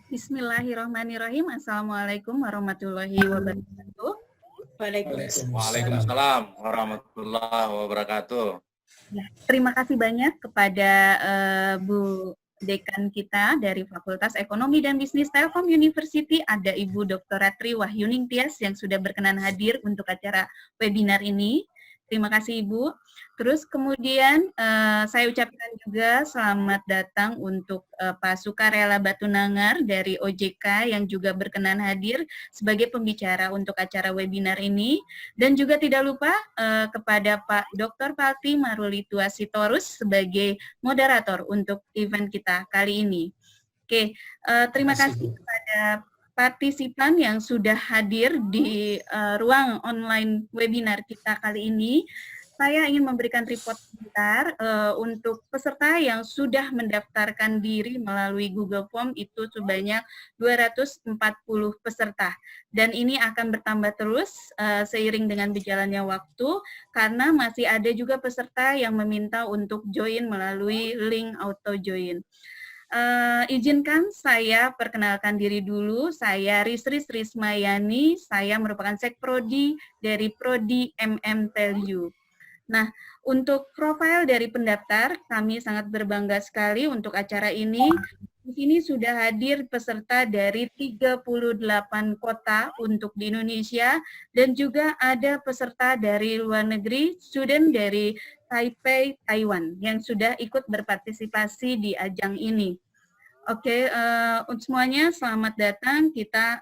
Bismillahirrahmanirrahim. Assalamualaikum warahmatullahi wabarakatuh. Waalaikumsalam warahmatullahi wabarakatuh. Terima kasih banyak kepada Bu Dekan kita dari Fakultas Ekonomi dan Bisnis Telkom University, ada Ibu Dr. Ratri Wahyuning Tias yang sudah berkenan hadir untuk acara webinar ini. Terima kasih Ibu. Terus kemudian saya ucapkan juga selamat datang untuk Pak Sukarela Batunangar dari OJK yang juga berkenan hadir sebagai pembicara untuk acara webinar ini. Dan juga tidak lupa kepada Pak Dr. Palti Marulitua Sitorus sebagai moderator untuk event kita kali ini. Oke, terima kasih kepada partisipan yang sudah hadir di ruang online webinar kita kali ini. Saya ingin memberikan report sebentar untuk peserta yang sudah mendaftarkan diri melalui Google Form itu sebanyak 240 peserta. Dan ini akan bertambah terus seiring dengan berjalannya waktu, karena masih ada juga peserta yang meminta untuk join melalui link auto join. Izinkan saya perkenalkan diri dulu, saya Risris Rismayani, saya merupakan Sekprodi dari Prodi MM-Telyu. Nah, untuk profil dari pendaftar, kami sangat berbangga sekali untuk acara ini. Di sini sudah hadir peserta dari 38 kota untuk di Indonesia, dan juga ada peserta dari luar negeri, student dari Taipei, Taiwan, yang sudah ikut berpartisipasi di ajang ini. Oke, untuk semuanya selamat datang. Kita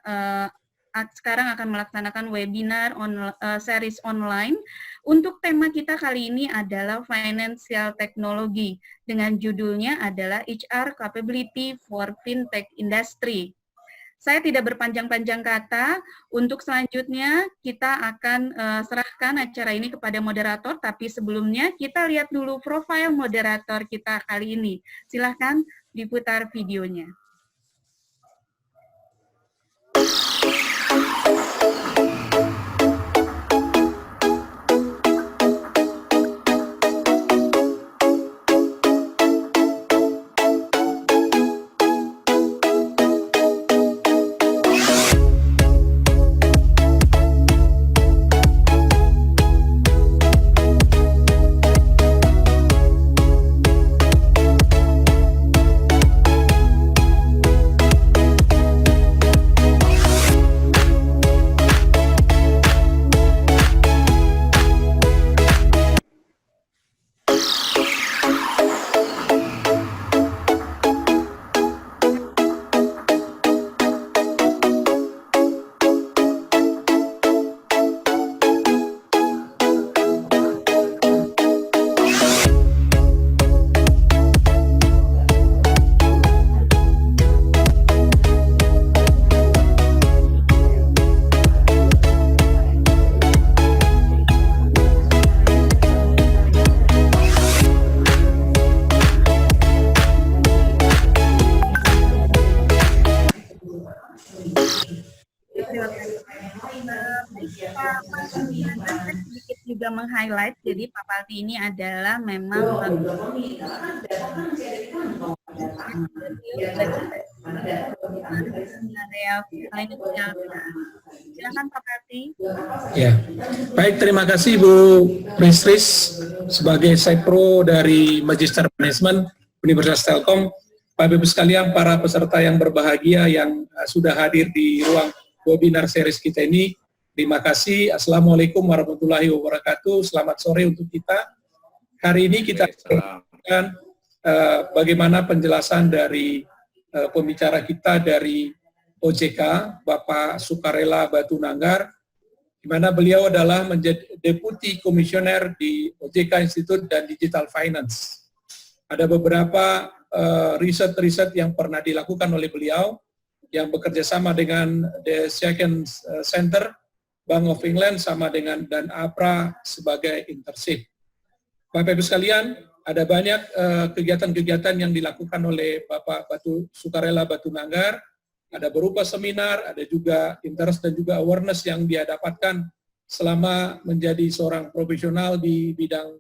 sekarang akan melaksanakan webinar series online. Untuk tema kita kali ini adalah Financial Technology, dengan judulnya adalah HR Capability for Fintech Industry. Saya tidak berpanjang-panjang kata, untuk selanjutnya kita akan serahkan acara ini kepada moderator, tapi sebelumnya kita lihat dulu profil moderator kita kali ini. Silahkan diputar videonya. Pak Palti, saya sedikit juga meng-highlight, jadi Pak Palti ini adalah memang area finansial. Silakan Pak Palti. Ya, baik, terima kasih Bu Risris sebagai Pro dari Magister Management Universitas Telkom. Bapak Ibu sekalian, para peserta yang berbahagia yang sudah hadir di ruang webinar series kita ini, terima kasih. Assalamualaikum warahmatullahi wabarakatuh. Selamat sore untuk kita. Hari ini kita akan bagaimana penjelasan dari pembicara kita dari OJK, Bapak Sukarela Batunanggar, di mana beliau adalah menjadi Deputi Komisioner di OJK Institute dan Digital Finance. Ada beberapa riset-riset yang pernah dilakukan oleh beliau yang bekerja sama dengan The Second Center, Bank of England, sama dengan dan APRA sebagai internship. Bapak Ibu sekalian, ada banyak kegiatan-kegiatan yang dilakukan oleh Bapak Sukarela Batunanggar, ada berupa seminar, ada juga interest dan juga awareness yang dia dapatkan selama menjadi seorang profesional di bidang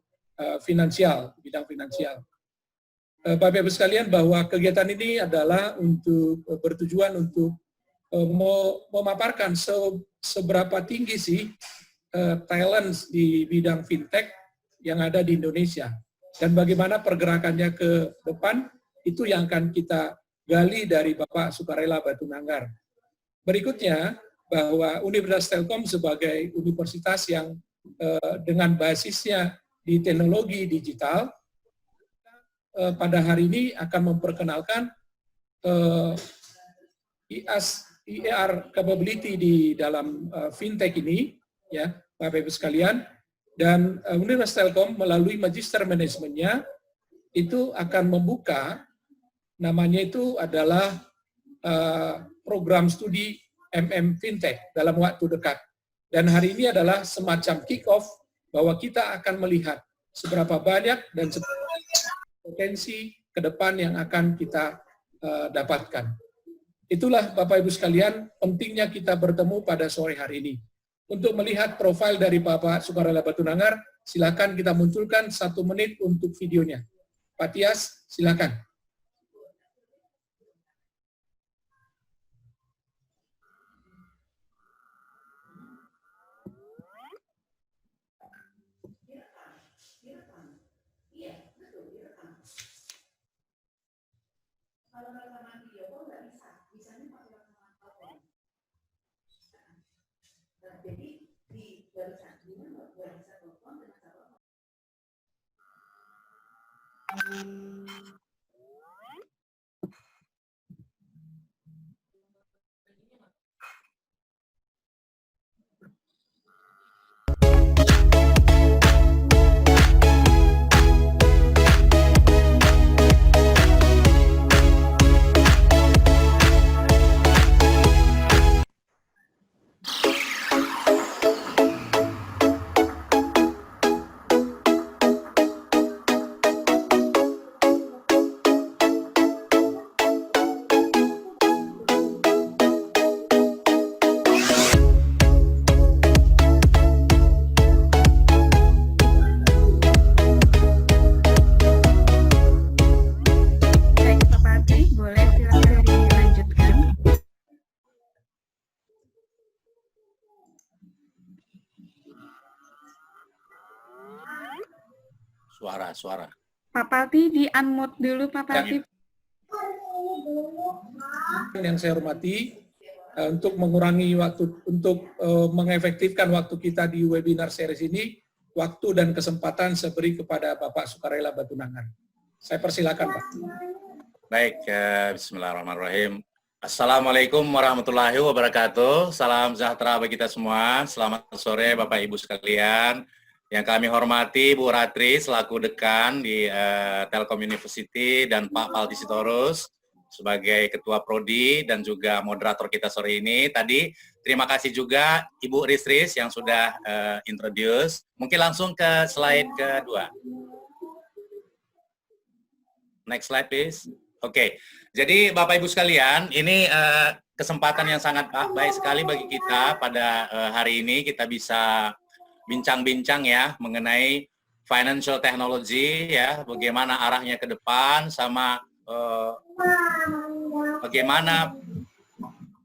finansial. Bapak Ibu sekalian, bahwa kegiatan ini adalah untuk bertujuan untuk memaparkan seberapa tinggi sih talent di bidang fintech yang ada di Indonesia dan bagaimana pergerakannya ke depan. Itu yang akan kita gali dari Bapak Sukarela Batunanggar. Berikutnya, bahwa Universitas Telkom sebagai universitas yang dengan basisnya di teknologi digital, pada hari ini akan memperkenalkan IR capability di dalam fintech ini, ya Bapak Ibu sekalian, dan Universitas Telkom melalui Magister Manajemennya itu akan membuka, namanya itu adalah program studi MM Fintech dalam waktu dekat. Dan hari ini adalah semacam kick-off bahwa kita akan melihat seberapa banyak dan potensi ke depan yang akan kita dapatkan. Itulah Bapak Ibu sekalian, pentingnya kita bertemu pada sore hari ini. Untuk melihat profil dari Bapak Sukarela Batunanggar, silakan kita munculkan 1 menit untuk videonya. Pak Tias, silakan. Suara. Pak Palti di-unmute dulu, Pak Palti. Yang saya hormati, untuk mengurangi waktu, untuk mengefektifkan waktu kita di webinar series ini, waktu dan kesempatan saya beri kepada Bapak Sukarela Batunanggar. Saya persilakan, Pak. Baik, bismillahirrahmanirrahim. Assalamualaikum warahmatullahi wabarakatuh. Salam sejahtera bagi kita semua. Selamat sore Bapak Ibu sekalian. Yang kami hormati Bu Ratri selaku dekan di Telkom University dan Pak Palti Sitorus sebagai Ketua Prodi dan juga moderator kita sore ini. Tadi terima kasih juga Ibu Risris yang sudah introduce. Mungkin langsung ke slide kedua. Next slide please. Oke, jadi Bapak Ibu sekalian, ini kesempatan yang sangat baik sekali bagi kita pada hari ini. Kita bisa bincang-bincang ya mengenai financial technology ya, bagaimana arahnya ke depan, sama bagaimana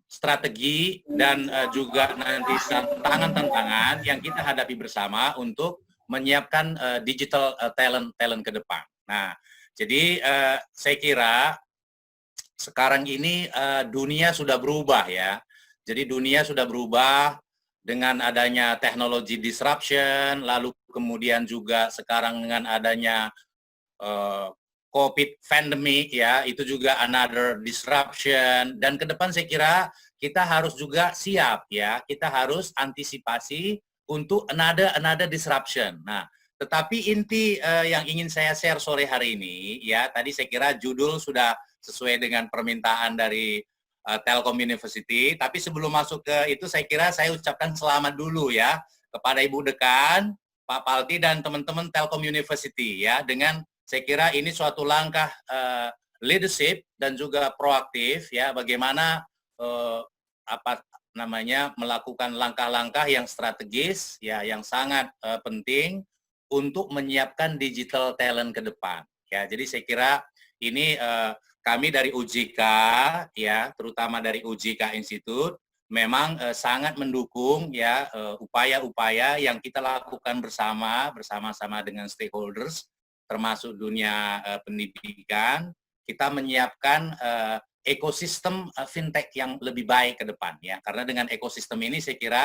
strategi dan juga nanti tantangan-tantangan yang kita hadapi bersama untuk menyiapkan digital talent ke depan. Nah, jadi saya kira sekarang ini dunia sudah berubah ya. Jadi dunia sudah berubah dengan adanya teknologi disruption, lalu kemudian juga sekarang dengan adanya COVID pandemic ya, itu juga another disruption. Dan ke depan saya kira kita harus juga siap ya, kita harus antisipasi untuk another disruption. Nah, tetapi inti yang ingin saya share sore hari ini ya, tadi saya kira judul sudah sesuai dengan permintaan dari Telkom University. Tapi sebelum masuk ke itu, saya kira saya ucapkan selamat dulu ya kepada Ibu Dekan, Pak Palti, dan teman-teman Telkom University ya, dengan saya kira ini suatu langkah leadership dan juga proaktif ya, bagaimana melakukan langkah-langkah yang strategis ya, yang sangat penting untuk menyiapkan digital talent ke depan ya. Jadi saya kira ini kami dari OJK ya, terutama dari OJK Institute memang sangat mendukung ya upaya-upaya yang kita lakukan bersama-sama dengan stakeholders termasuk dunia pendidikan. Kita menyiapkan ekosistem fintech yang lebih baik ke depan ya, karena dengan ekosistem ini saya kira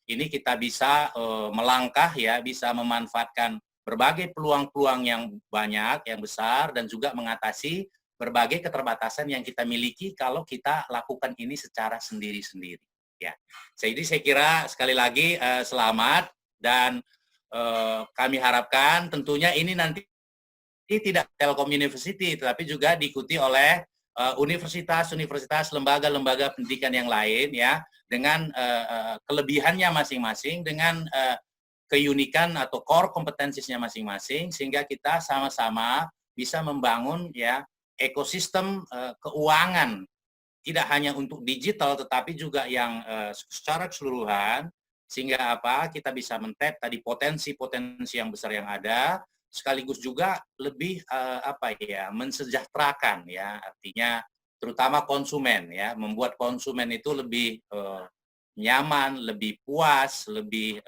ini kita bisa melangkah ya, bisa memanfaatkan berbagai peluang-peluang yang banyak, yang besar, dan juga mengatasi berbagai keterbatasan yang kita miliki kalau kita lakukan ini secara sendiri-sendiri ya. Jadi saya kira sekali lagi selamat, dan kami harapkan tentunya ini nanti tidak Telkom University, tetapi juga diikuti oleh universitas-universitas, lembaga-lembaga pendidikan yang lain ya, dengan kelebihannya masing-masing, dengan keunikan atau core kompetensinya masing-masing, sehingga kita sama-sama bisa membangun ya ekosistem keuangan, tidak hanya untuk digital tetapi juga yang secara keseluruhan, sehingga kita bisa men-tap tadi potensi-potensi yang besar yang ada, sekaligus juga lebih mensejahterakan ya, artinya terutama konsumen ya, membuat konsumen itu lebih nyaman, lebih puas, lebih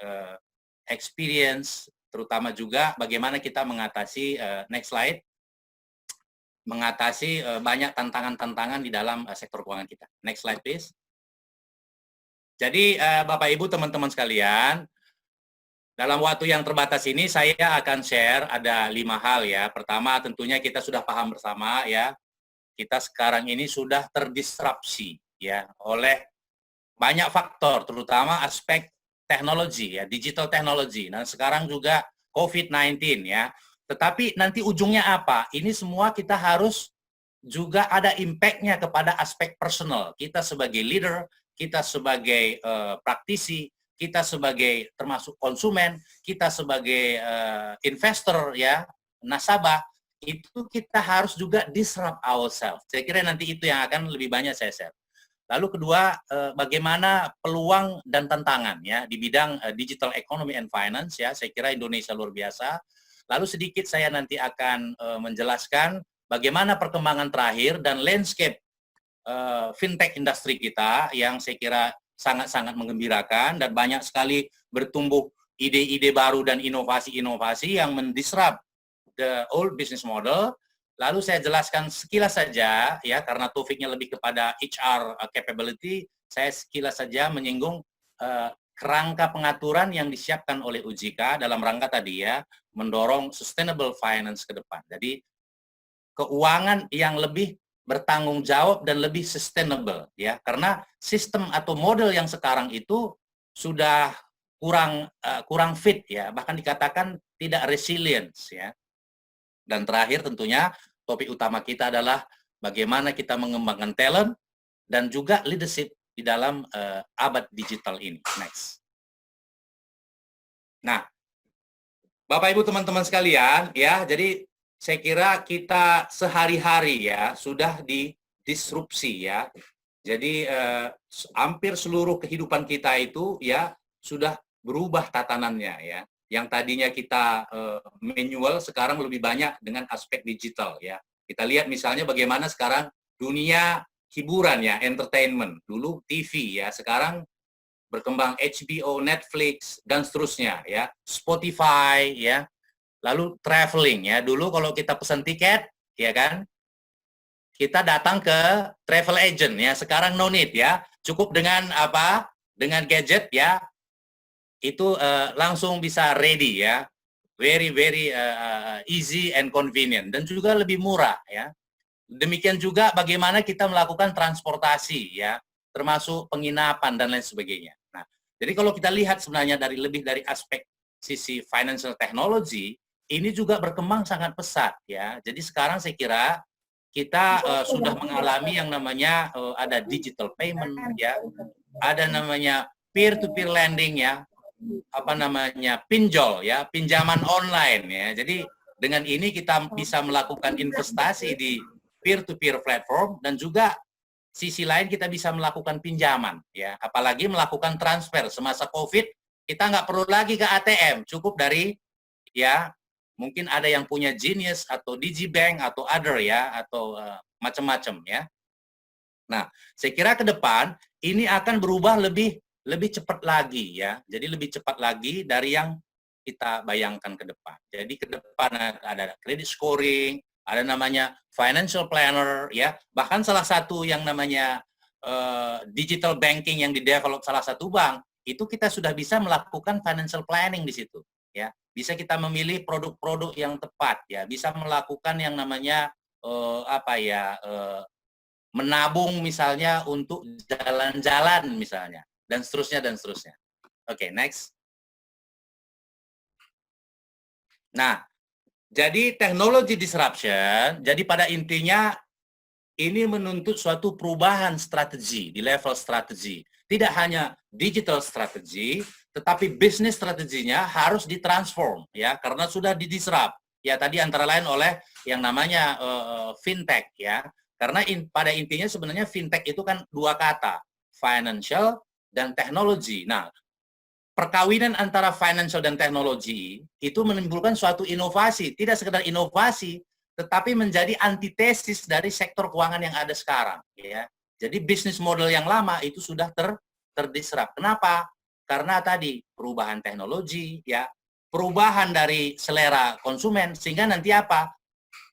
experience, terutama juga bagaimana kita mengatasi next slide, mengatasi banyak tantangan-tantangan di dalam sektor keuangan kita. Next slide, please. Jadi, Bapak Ibu, teman-teman sekalian, dalam waktu yang terbatas ini saya akan share ada 5 hal ya. Pertama, tentunya kita sudah paham bersama ya, kita sekarang ini sudah terdisrupsi ya oleh banyak faktor, terutama aspek teknologi ya, digital technology. Nah, sekarang juga COVID-19 ya. Tetapi nanti ujungnya apa? Ini semua kita harus juga ada impact-nya kepada aspek personal. Kita sebagai leader, kita sebagai praktisi, kita sebagai termasuk konsumen, kita sebagai investor ya, nasabah, itu kita harus juga disrupt ourselves. Saya kira nanti itu yang akan lebih banyak saya share. Lalu kedua, bagaimana peluang dan tantangan ya di bidang digital economy and finance ya. Saya kira Indonesia luar biasa. Lalu sedikit saya nanti akan menjelaskan bagaimana perkembangan terakhir dan landscape fintech industri kita yang saya kira sangat-sangat menggembirakan, dan banyak sekali bertumbuh ide-ide baru dan inovasi-inovasi yang mendisrupt the old business model. Lalu saya jelaskan sekilas saja ya, karena topiknya lebih kepada HR capability, saya sekilas saja menyinggung kerangka pengaturan yang disiapkan oleh OJK dalam rangka tadi ya, mendorong sustainable finance ke depan. Jadi keuangan yang lebih bertanggung jawab dan lebih sustainable ya, karena sistem atau model yang sekarang itu sudah kurang fit ya, bahkan dikatakan tidak resilience ya. Dan terakhir tentunya topik utama kita adalah bagaimana kita mengembangkan talent dan juga leadership di dalam abad digital ini. Next. Nah, Bapak Ibu teman-teman sekalian ya, jadi saya kira kita sehari-hari ya sudah didisrupsi ya. Jadi hampir seluruh kehidupan kita itu ya sudah berubah tatanannya ya. Yang tadinya kita manual sekarang lebih banyak dengan aspek digital ya. Kita lihat misalnya bagaimana sekarang dunia hiburan ya, entertainment. Dulu TV ya, sekarang berkembang HBO, Netflix dan seterusnya ya. Spotify ya. Lalu traveling ya. Dulu kalau kita pesan tiket ya kan, kita datang ke travel agent ya. Sekarang no need ya. Cukup dengan apa? Dengan gadget ya. Itu langsung bisa ready ya. Very easy and convenient dan juga lebih murah ya. Demikian juga bagaimana kita melakukan transportasi ya, termasuk penginapan dan lain sebagainya. Nah, jadi kalau kita lihat sebenarnya dari lebih dari aspek sisi financial technology, ini juga berkembang sangat pesat ya. Jadi sekarang saya kira kita sudah mengalami yang namanya ada digital payment ya, ada namanya peer-to-peer lending ya, apa namanya pinjol ya, pinjaman online ya. Jadi dengan ini kita bisa melakukan investasi di peer-to-peer platform dan juga sisi lain kita bisa melakukan pinjaman ya. Apalagi melakukan transfer semasa COVID kita nggak perlu lagi ke ATM, cukup dari ya mungkin ada yang punya Genius atau Digibank atau other ya, atau macam-macam ya. Nah, saya kira ke depan ini akan berubah lebih cepat lagi ya. Jadi lebih cepat lagi dari yang kita bayangkan ke depan. Jadi ke depan ada credit scoring, ada namanya financial planner ya. Bahkan salah satu yang namanya digital banking yang di-develop salah satu bank, itu kita sudah bisa melakukan financial planning di situ ya. Bisa kita memilih produk-produk yang tepat ya, bisa melakukan yang namanya menabung misalnya untuk jalan-jalan misalnya dan seterusnya dan seterusnya. Oke, next. Nah, jadi teknologi disruption, jadi pada intinya ini menuntut suatu perubahan strategi di level strategi. Tidak hanya digital strategi, tetapi bisnis strateginya harus ditransform ya, karena sudah didisrupt. Ya tadi antara lain oleh yang namanya fintech ya. Karena pada intinya sebenarnya fintech itu kan dua kata, financial dan teknologi. Nah, perkawinan antara financial dan teknologi itu menimbulkan suatu inovasi, tidak sekedar inovasi, tetapi menjadi antitesis dari sektor keuangan yang ada sekarang ya. Jadi bisnis model yang lama itu sudah terdisrupt. Kenapa? Karena tadi perubahan teknologi ya, perubahan dari selera konsumen, sehingga nanti apa?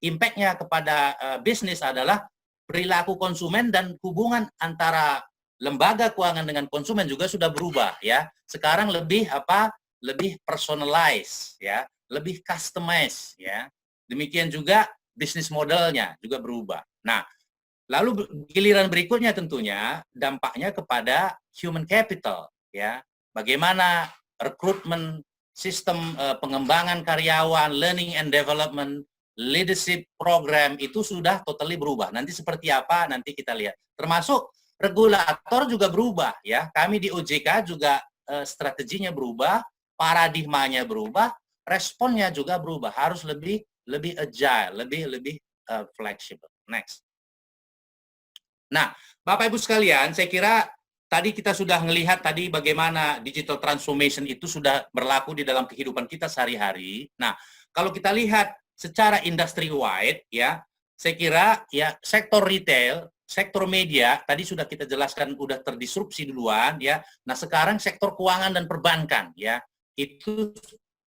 Impact-nya kepada bisnis adalah perilaku konsumen dan hubungan antara lembaga keuangan dengan konsumen juga sudah berubah ya. Sekarang lebih personalized ya, lebih customized ya. Demikian juga bisnis modelnya juga berubah. Nah, lalu giliran berikutnya tentunya dampaknya kepada human capital ya. Bagaimana rekrutmen, sistem pengembangan karyawan, learning and development, leadership program itu sudah totally berubah. Nanti seperti apa nanti kita lihat. Termasuk regulator juga berubah ya. Kami di OJK juga strateginya berubah, paradigmanya berubah, responnya juga berubah. Harus lebih agile, lebih fleksibel. Next. Nah, Bapak Ibu sekalian, saya kira tadi kita sudah melihat tadi bagaimana digital transformation itu sudah berlaku di dalam kehidupan kita sehari-hari. Nah, kalau kita lihat secara industry wide ya, saya kira ya sektor retail, sektor media tadi sudah kita jelaskan udah terdisrupsi duluan ya. Nah, sekarang sektor keuangan dan perbankan ya, itu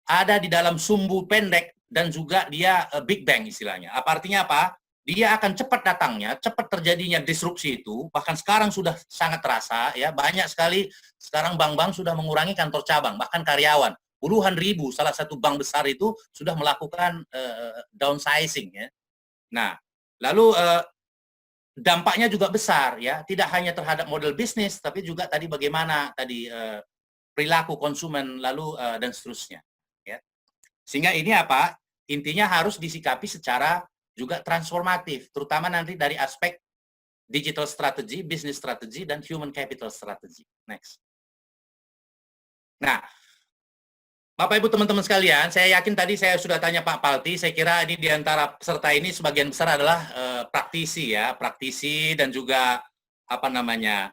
ada di dalam sumbu pendek dan juga dia big bang istilahnya. Apa artinya apa? Dia akan cepat datangnya, cepat terjadinya disrupsi itu, bahkan sekarang sudah sangat terasa ya, banyak sekali sekarang bank-bank sudah mengurangi kantor cabang, bahkan karyawan. Puluhan ribu, salah satu bank besar itu sudah melakukan downsizing ya. Nah, lalu dampaknya juga besar ya, tidak hanya terhadap model bisnis, tapi juga tadi bagaimana tadi perilaku konsumen lalu dan seterusnya ya. Sehingga ini apa? Intinya harus disikapi secara juga transformatif, terutama nanti dari aspek digital strategy, business strategy, dan human capital strategy. Next. Nah, Bapak Ibu teman-teman sekalian, saya yakin tadi saya sudah tanya Pak Palti, saya kira ini di antara peserta ini sebagian besar adalah praktisi ya, praktisi dan juga apa namanya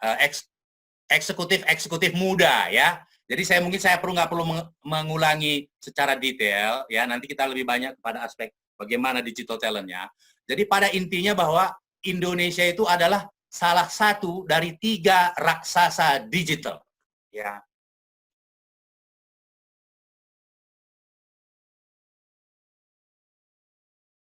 eksekutif muda ya. Jadi saya nggak perlu mengulangi secara detail ya. Nanti kita lebih banyak pada aspek bagaimana digital talent-nya. Jadi pada intinya bahwa Indonesia itu adalah salah satu dari 3 raksasa digital ya.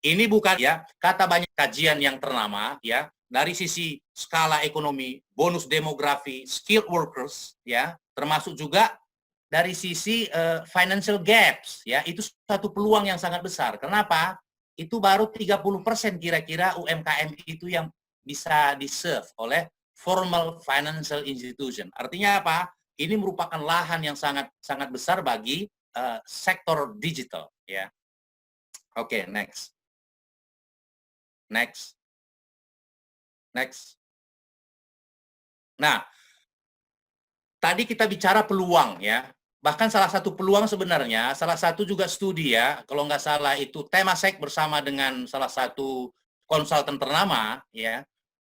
Ini bukan ya kata banyak kajian yang ternama ya dari sisi skala ekonomi, bonus demografi, skilled workers ya, termasuk juga dari sisi financial gaps ya, itu satu peluang yang sangat besar. Kenapa? Itu baru 30% kira-kira UMKM itu yang bisa di-serve oleh formal financial institution. Artinya apa? Ini merupakan lahan yang sangat sangat besar bagi sektor digital ya. Oke, next. Next. Next. Nah, tadi kita bicara peluang ya. Bahkan salah satu peluang sebenarnya, salah satu juga studi ya, kalau nggak salah itu Temasek bersama dengan salah satu konsultan ternama ya,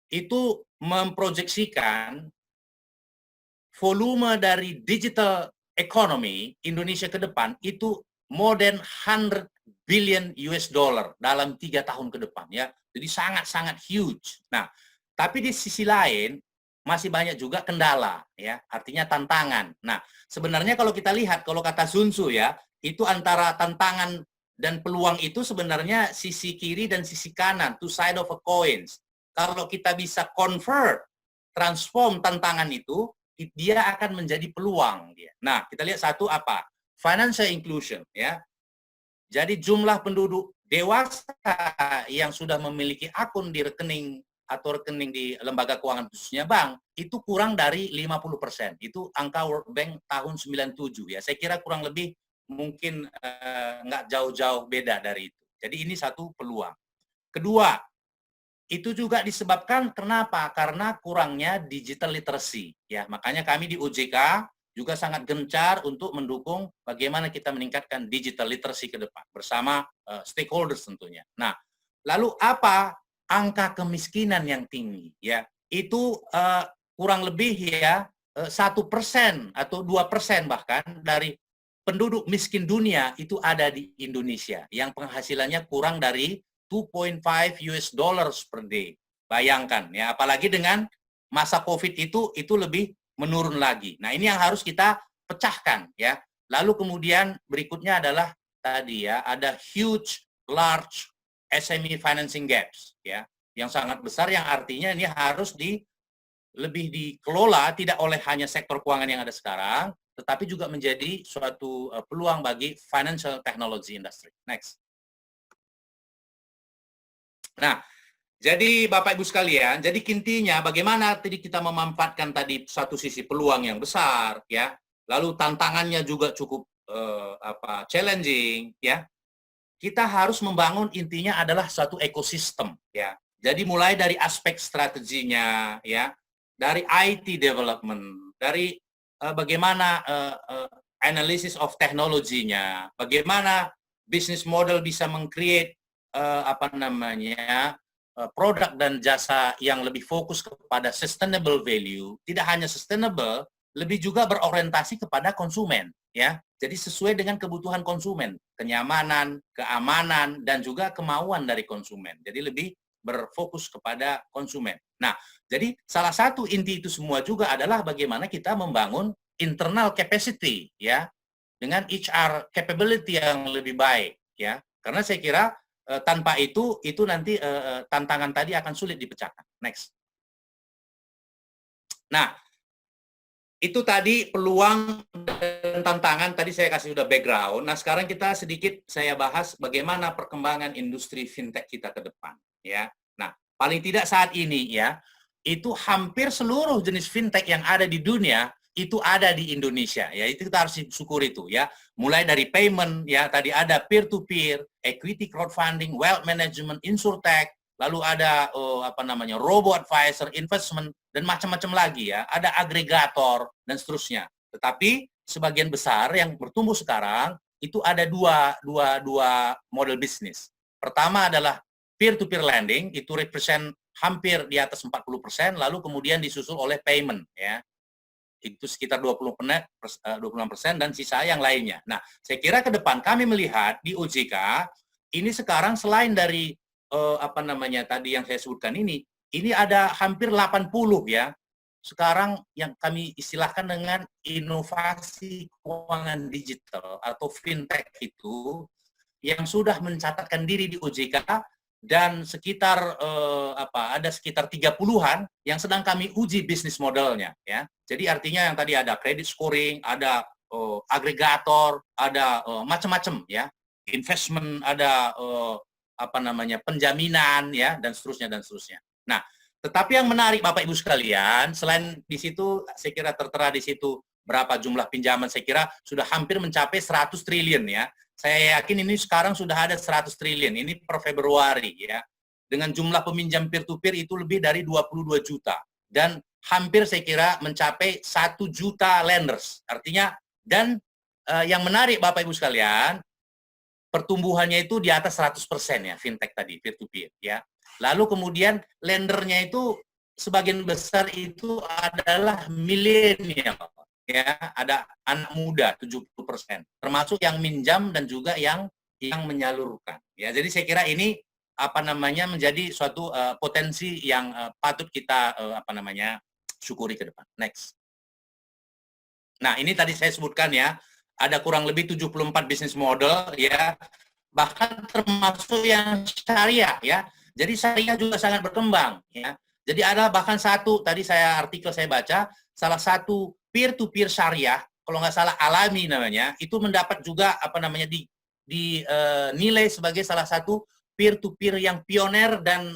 itu memproyeksikan volume dari digital economy Indonesia ke depan itu more than 100 billion US dollar dalam 3 tahun ke depan ya. Jadi sangat-sangat huge. Nah, tapi di sisi lain masih banyak juga kendala ya, artinya tantangan. Nah, sebenarnya kalau kita lihat kalau kata Sun Tzu ya, itu antara tantangan dan peluang itu sebenarnya sisi kiri dan sisi kanan, two side of a coins. Kalau kita bisa convert, transform tantangan itu, dia akan menjadi peluang dia. Nah, kita lihat satu apa? Financial inclusion ya. Jadi jumlah penduduk dewasa yang sudah memiliki akun di rekening atau rekening di lembaga keuangan khususnya bank itu kurang dari 50%. Itu angka World Bank tahun 97 ya. Saya kira kurang lebih mungkin nggak jauh-jauh beda dari itu. Jadi ini satu peluang. Kedua, itu juga disebabkan kenapa? Karena kurangnya digital literacy ya. Makanya kami di OJK juga sangat gencar untuk mendukung bagaimana kita meningkatkan digital literacy ke depan bersama stakeholders tentunya. Nah, lalu apa angka kemiskinan yang tinggi ya? Itu kurang lebih ya 1% atau 2% bahkan dari penduduk miskin dunia itu ada di Indonesia yang penghasilannya kurang dari 2.5 US dollars per day. Bayangkan ya, apalagi dengan masa COVID itu lebih menurun lagi. Nah, ini yang harus kita pecahkan ya. Lalu kemudian berikutnya adalah tadi ya, ada huge large SME financing gaps ya, yang sangat besar yang artinya ini harus lebih dikelola tidak oleh hanya sektor keuangan yang ada sekarang, tetapi juga menjadi suatu peluang bagi financial technology industry. Next. Nah, jadi Bapak Ibu sekalian, jadi intinya bagaimana tadi kita memanfaatkan tadi satu sisi peluang yang besar ya, lalu tantangannya juga cukup challenging ya. Kita harus membangun intinya adalah suatu ekosistem ya. Jadi mulai dari aspek strateginya ya, dari IT development, dari bagaimana analysis of teknologinya, bagaimana bisnis model bisa meng-create produk dan jasa yang lebih fokus kepada sustainable value, tidak hanya sustainable, lebih juga berorientasi kepada konsumen, ya. Jadi sesuai dengan kebutuhan konsumen, kenyamanan, keamanan, dan juga kemauan dari konsumen. Jadi lebih berfokus kepada konsumen. Nah, jadi salah satu inti itu semua juga adalah bagaimana kita membangun internal capacity, ya, dengan HR capability yang lebih baik, ya. Karena saya kira tanpa itu nanti tantangan tadi akan sulit dipecahkan. Next. Nah, itu tadi peluang dan tantangan, tadi saya kasih sudah background. Nah, sekarang kita sedikit saya bahas bagaimana perkembangan industri fintech kita ke depan. Ya. Nah, paling tidak saat ini ya, itu hampir seluruh jenis fintech yang ada di dunia itu ada di Indonesia, ya itu kita harus syukur itu ya. Mulai dari payment, ya tadi ada peer-to-peer, equity crowdfunding, wealth management, insurtech, lalu ada robo advisor, investment, dan macam-macam lagi ya. Ada agregator dan seterusnya. Tetapi sebagian besar yang bertumbuh sekarang itu ada dua model bisnis. Pertama adalah peer-to-peer lending, itu represent hampir di atas 40%, lalu kemudian disusul oleh payment, ya. Itu sekitar 26%, dan sisa yang lainnya. Nah, saya kira ke depan kami melihat di OJK, ini sekarang selain dari tadi yang saya sebutkan ini ada hampir 80 ya. Sekarang yang kami istilahkan dengan inovasi keuangan digital atau fintech itu yang sudah mencatatkan diri di OJK, dan sekitar ada sekitar 30-an yang sedang kami uji bisnis modelnya, ya. Jadi artinya yang tadi ada credit scoring, ada agregator, ada macam-macam, ya, investment, ada penjaminan, ya, dan seterusnya dan seterusnya. Nah, tetapi yang menarik Bapak Ibu sekalian, selain di situ saya kira tertera di situ berapa jumlah pinjaman, saya kira sudah hampir mencapai 100 triliun, ya. Saya yakin ini sekarang sudah ada 100 triliun, ini per Februari, ya. Dengan jumlah peminjam peer-to-peer itu lebih dari 22 juta. Dan hampir saya kira mencapai 1 juta lenders. Artinya, dan yang menarik Bapak Ibu sekalian, pertumbuhannya itu di atas 100% ya, fintech tadi, peer-to-peer, ya. Lalu kemudian lendernya itu sebagian besar itu adalah milenial. Ya, ada anak muda 70%, termasuk yang minjam dan juga yang menyalurkan. Ya, jadi saya kira ini menjadi suatu potensi yang patut kita syukuri ke depan. Next. Nah, ini tadi saya sebutkan ya, ada kurang lebih 74 bisnis model ya, bahkan termasuk yang syariah ya. Jadi syariah juga sangat berkembang ya. Jadi ada bahkan satu, tadi artikel saya baca, salah satu peer-to-peer syariah, kalau nggak salah Alami namanya, itu mendapat juga dinilai sebagai salah satu peer-to-peer yang pioner dan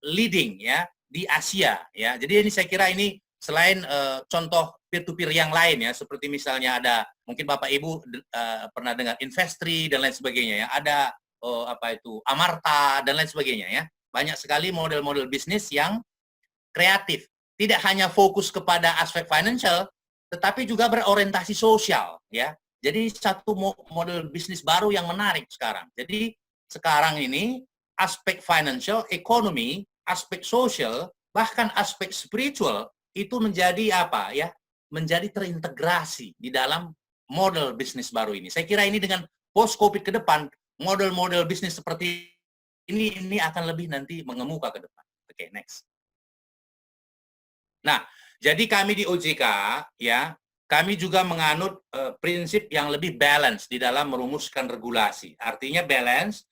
leading ya di Asia ya. Jadi ini saya kira ini selain contoh peer-to-peer yang lain ya, seperti misalnya ada mungkin Bapak Ibu pernah dengar Investri dan lain sebagainya ya, ada Amarta dan lain sebagainya ya. Banyak sekali model-model bisnis yang kreatif. Tidak hanya fokus kepada aspek financial, tetapi juga berorientasi sosial, ya. Jadi satu model bisnis baru yang menarik sekarang. Jadi sekarang ini aspek financial, ekonomi, aspek sosial, bahkan aspek spiritual itu menjadi menjadi terintegrasi di dalam model bisnis baru ini. Saya kira ini dengan post-COVID ke depan, model-model bisnis seperti ini akan lebih nanti mengemuka ke depan. Oke, next. Nah, jadi kami di OJK ya, kami juga menganut prinsip yang lebih balance di dalam merumuskan regulasi. Artinya balance,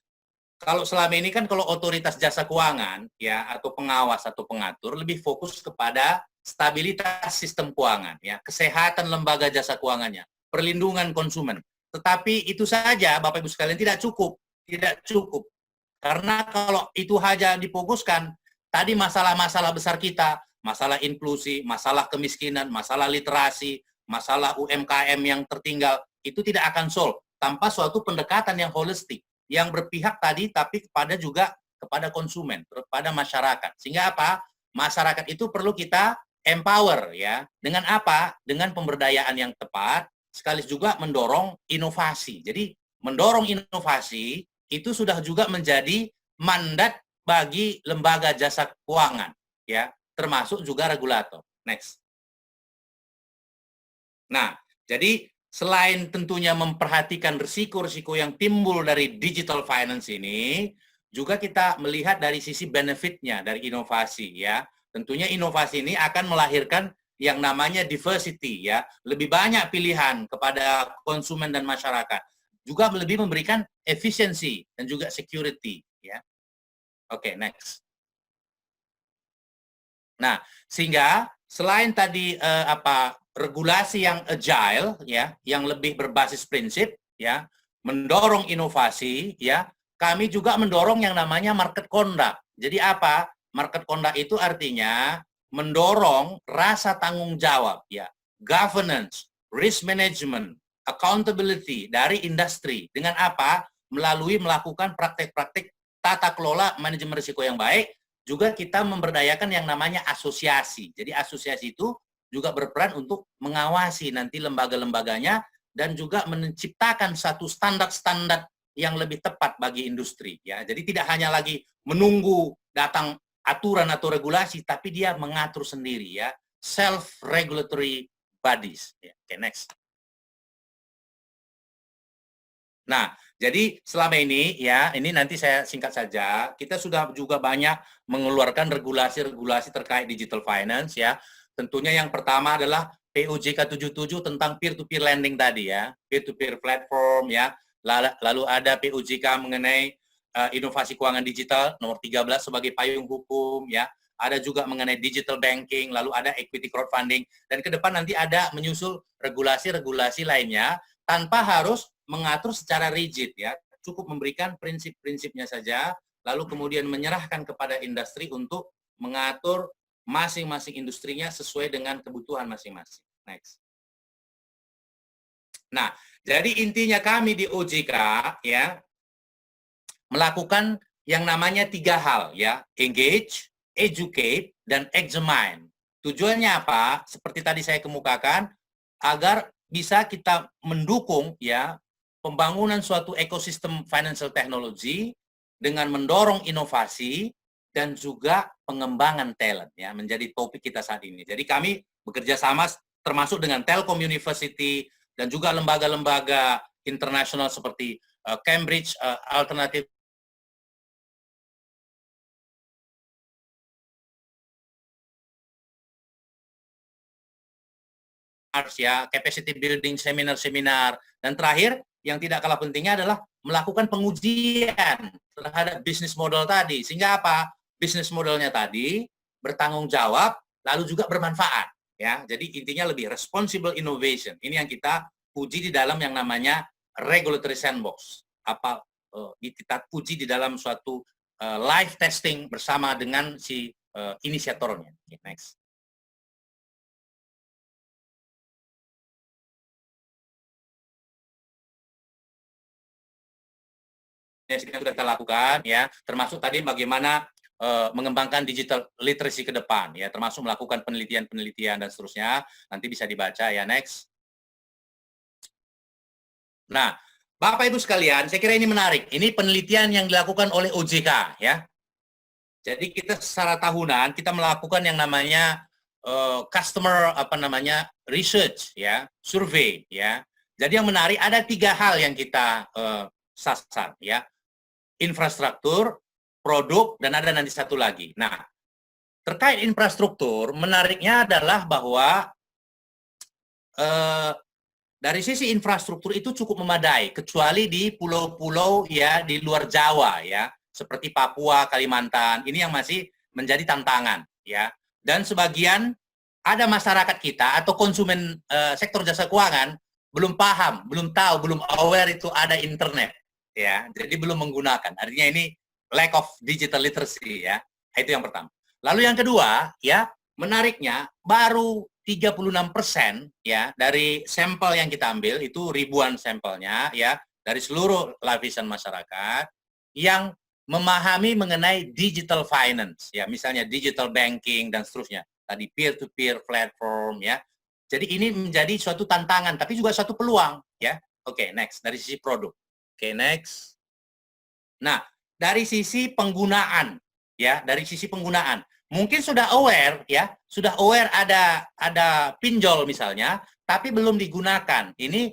kalau selama ini kan kalau otoritas jasa keuangan ya atau pengawas atau pengatur lebih fokus kepada stabilitas sistem keuangan ya, kesehatan lembaga jasa keuangannya, perlindungan konsumen. Tetapi itu saja Bapak Ibu sekalian tidak cukup. Karena kalau itu saja difokuskan, tadi masalah-masalah besar kita, masalah inklusi, masalah kemiskinan, masalah literasi, masalah UMKM yang tertinggal, itu tidak akan solve tanpa suatu pendekatan yang holistik, yang berpihak tadi tapi kepada konsumen, kepada masyarakat. Sehingga masyarakat itu perlu kita empower ya. Dengan Dengan pemberdayaan yang tepat, sekaligus juga mendorong inovasi. Jadi mendorong inovasi itu sudah juga menjadi mandat bagi lembaga jasa keuangan ya, termasuk juga regulator. Next. Nah, jadi selain tentunya memperhatikan risiko-risiko yang timbul dari digital finance ini, juga kita melihat dari sisi benefitnya dari inovasi ya. Tentunya inovasi ini akan melahirkan yang namanya diversity ya, lebih banyak pilihan kepada konsumen dan masyarakat. Juga lebih memberikan efisiensi dan juga security ya. Oke, next. Nah, sehingga selain tadi regulasi yang agile ya, yang lebih berbasis prinsip ya, mendorong inovasi ya, kami juga mendorong yang namanya market conduct. Jadi market conduct itu artinya mendorong rasa tanggung jawab ya, governance, risk management, accountability dari industri dengan melalui melakukan praktek-praktek tata kelola manajemen risiko yang baik. Juga kita memberdayakan yang namanya asosiasi. Jadi asosiasi itu juga berperan untuk mengawasi nanti lembaga-lembaganya dan juga menciptakan satu standar-standar yang lebih tepat bagi industri ya. Jadi tidak hanya lagi menunggu datang aturan atau regulasi, tapi dia mengatur sendiri ya, self-regulatory bodies. Ya, oke, next. Nah, jadi selama ini ya, ini nanti saya singkat saja, kita sudah juga banyak mengeluarkan regulasi-regulasi terkait digital finance ya. Tentunya yang pertama adalah POJK 77 tentang peer-to-peer lending tadi ya, peer-to-peer platform ya. Lalu ada POJK mengenai inovasi keuangan digital nomor 13 sebagai payung hukum ya. Ada juga mengenai digital banking, lalu ada equity crowdfunding, dan ke depan nanti ada menyusul regulasi-regulasi lainnya tanpa harus mengatur secara rigid ya, cukup memberikan prinsip-prinsipnya saja, lalu kemudian menyerahkan kepada industri untuk mengatur masing-masing industrinya sesuai dengan kebutuhan masing-masing. Next. Nah, jadi intinya kami di OJK ya melakukan yang namanya 3 hal ya, engage, educate, dan examine. Tujuannya apa? Seperti tadi saya kemukakan, agar bisa kita mendukung ya pembangunan suatu ekosistem financial technology dengan mendorong inovasi dan juga pengembangan talent ya, menjadi topik kita saat ini. Jadi kami bekerja sama termasuk dengan Telkom University dan juga lembaga-lembaga internasional seperti Cambridge Alternative ya, capacity building seminar-seminar, dan terakhir yang tidak kalah pentingnya adalah melakukan pengujian terhadap bisnis model tadi, sehingga apa? Bisnis modelnya tadi bertanggung jawab lalu juga bermanfaat ya. Jadi intinya lebih responsible innovation. Ini yang kita uji di dalam yang namanya regulatory sandbox. Kita uji di dalam suatu live testing bersama dengan si inisiatornya. Okay, next. Yang sudah kita lakukan ya, termasuk tadi bagaimana mengembangkan digital literacy ke depan ya, termasuk melakukan penelitian-penelitian dan seterusnya. Nanti bisa dibaca ya, next. Nah, Bapak Ibu sekalian, saya kira ini menarik. Ini penelitian yang dilakukan oleh OJK ya. Jadi kita secara tahunan kita melakukan yang namanya customer research ya, survei ya. Jadi yang menarik ada 3 hal yang kita sasar ya. Infrastruktur, produk, dan ada nanti satu lagi. Nah, terkait infrastruktur, menariknya adalah bahwa dari sisi infrastruktur itu cukup memadai, kecuali di pulau-pulau ya di luar Jawa ya, seperti Papua, Kalimantan. Ini yang masih menjadi tantangan ya. Dan sebagian ada masyarakat kita atau konsumen sektor jasa keuangan belum paham, belum tahu, belum aware itu ada internet. Ya, jadi belum menggunakan. Artinya ini lack of digital literacy ya. Itu yang pertama. Lalu yang kedua, ya, menariknya baru 36% ya dari sampel yang kita ambil itu ribuan sampelnya ya dari seluruh lapisan masyarakat yang memahami mengenai digital finance ya, misalnya digital banking dan seterusnya. Tadi peer-to-peer platform ya. Jadi ini menjadi suatu tantangan tapi juga suatu peluang ya. Oke, next dari sisi produk. Oke, next. Nah, dari sisi penggunaan, ya, dari sisi penggunaan, mungkin sudah aware, ya, sudah aware ada pinjol misalnya, tapi belum digunakan. Ini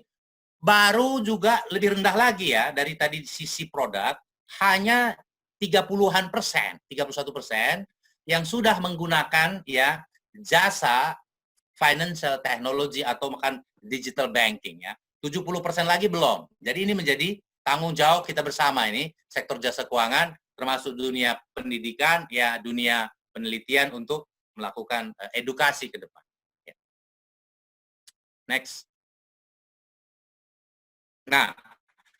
baru juga lebih rendah lagi ya dari tadi sisi produk, hanya 30-an%, 31% yang sudah menggunakan ya jasa financial technology atau makan digital banking ya. 70% lagi belum. Jadi ini menjadi tanggung jawab kita bersama ini, sektor jasa keuangan, termasuk dunia pendidikan, ya dunia penelitian untuk melakukan edukasi ke depan. Ya. Next. Nah,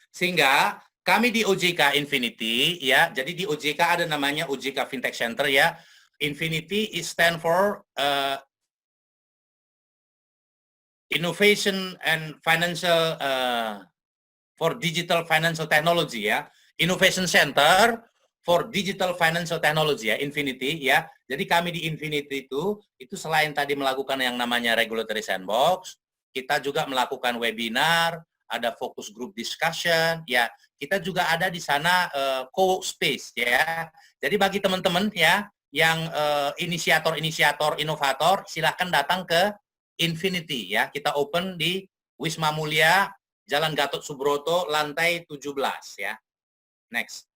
sehingga kami di OJK Infinity, ya, jadi di OJK ada namanya OJK Fintech Center ya. Infinity is stand for Innovation and Financial for Digital Financial Technology ya, Innovation Center for Digital Financial Technology ya, Infinity ya. Jadi kami di Infinity itu selain tadi melakukan yang namanya regulatory sandbox, kita juga melakukan webinar, ada focus group discussion ya. Kita juga ada di sana co-work space ya. Jadi bagi teman-teman ya yang inisiator-inisiator, inovator, silahkan datang ke Infinity ya. Kita open di Wisma Mulia, Jalan Gatot Subroto, lantai 17 ya. Next.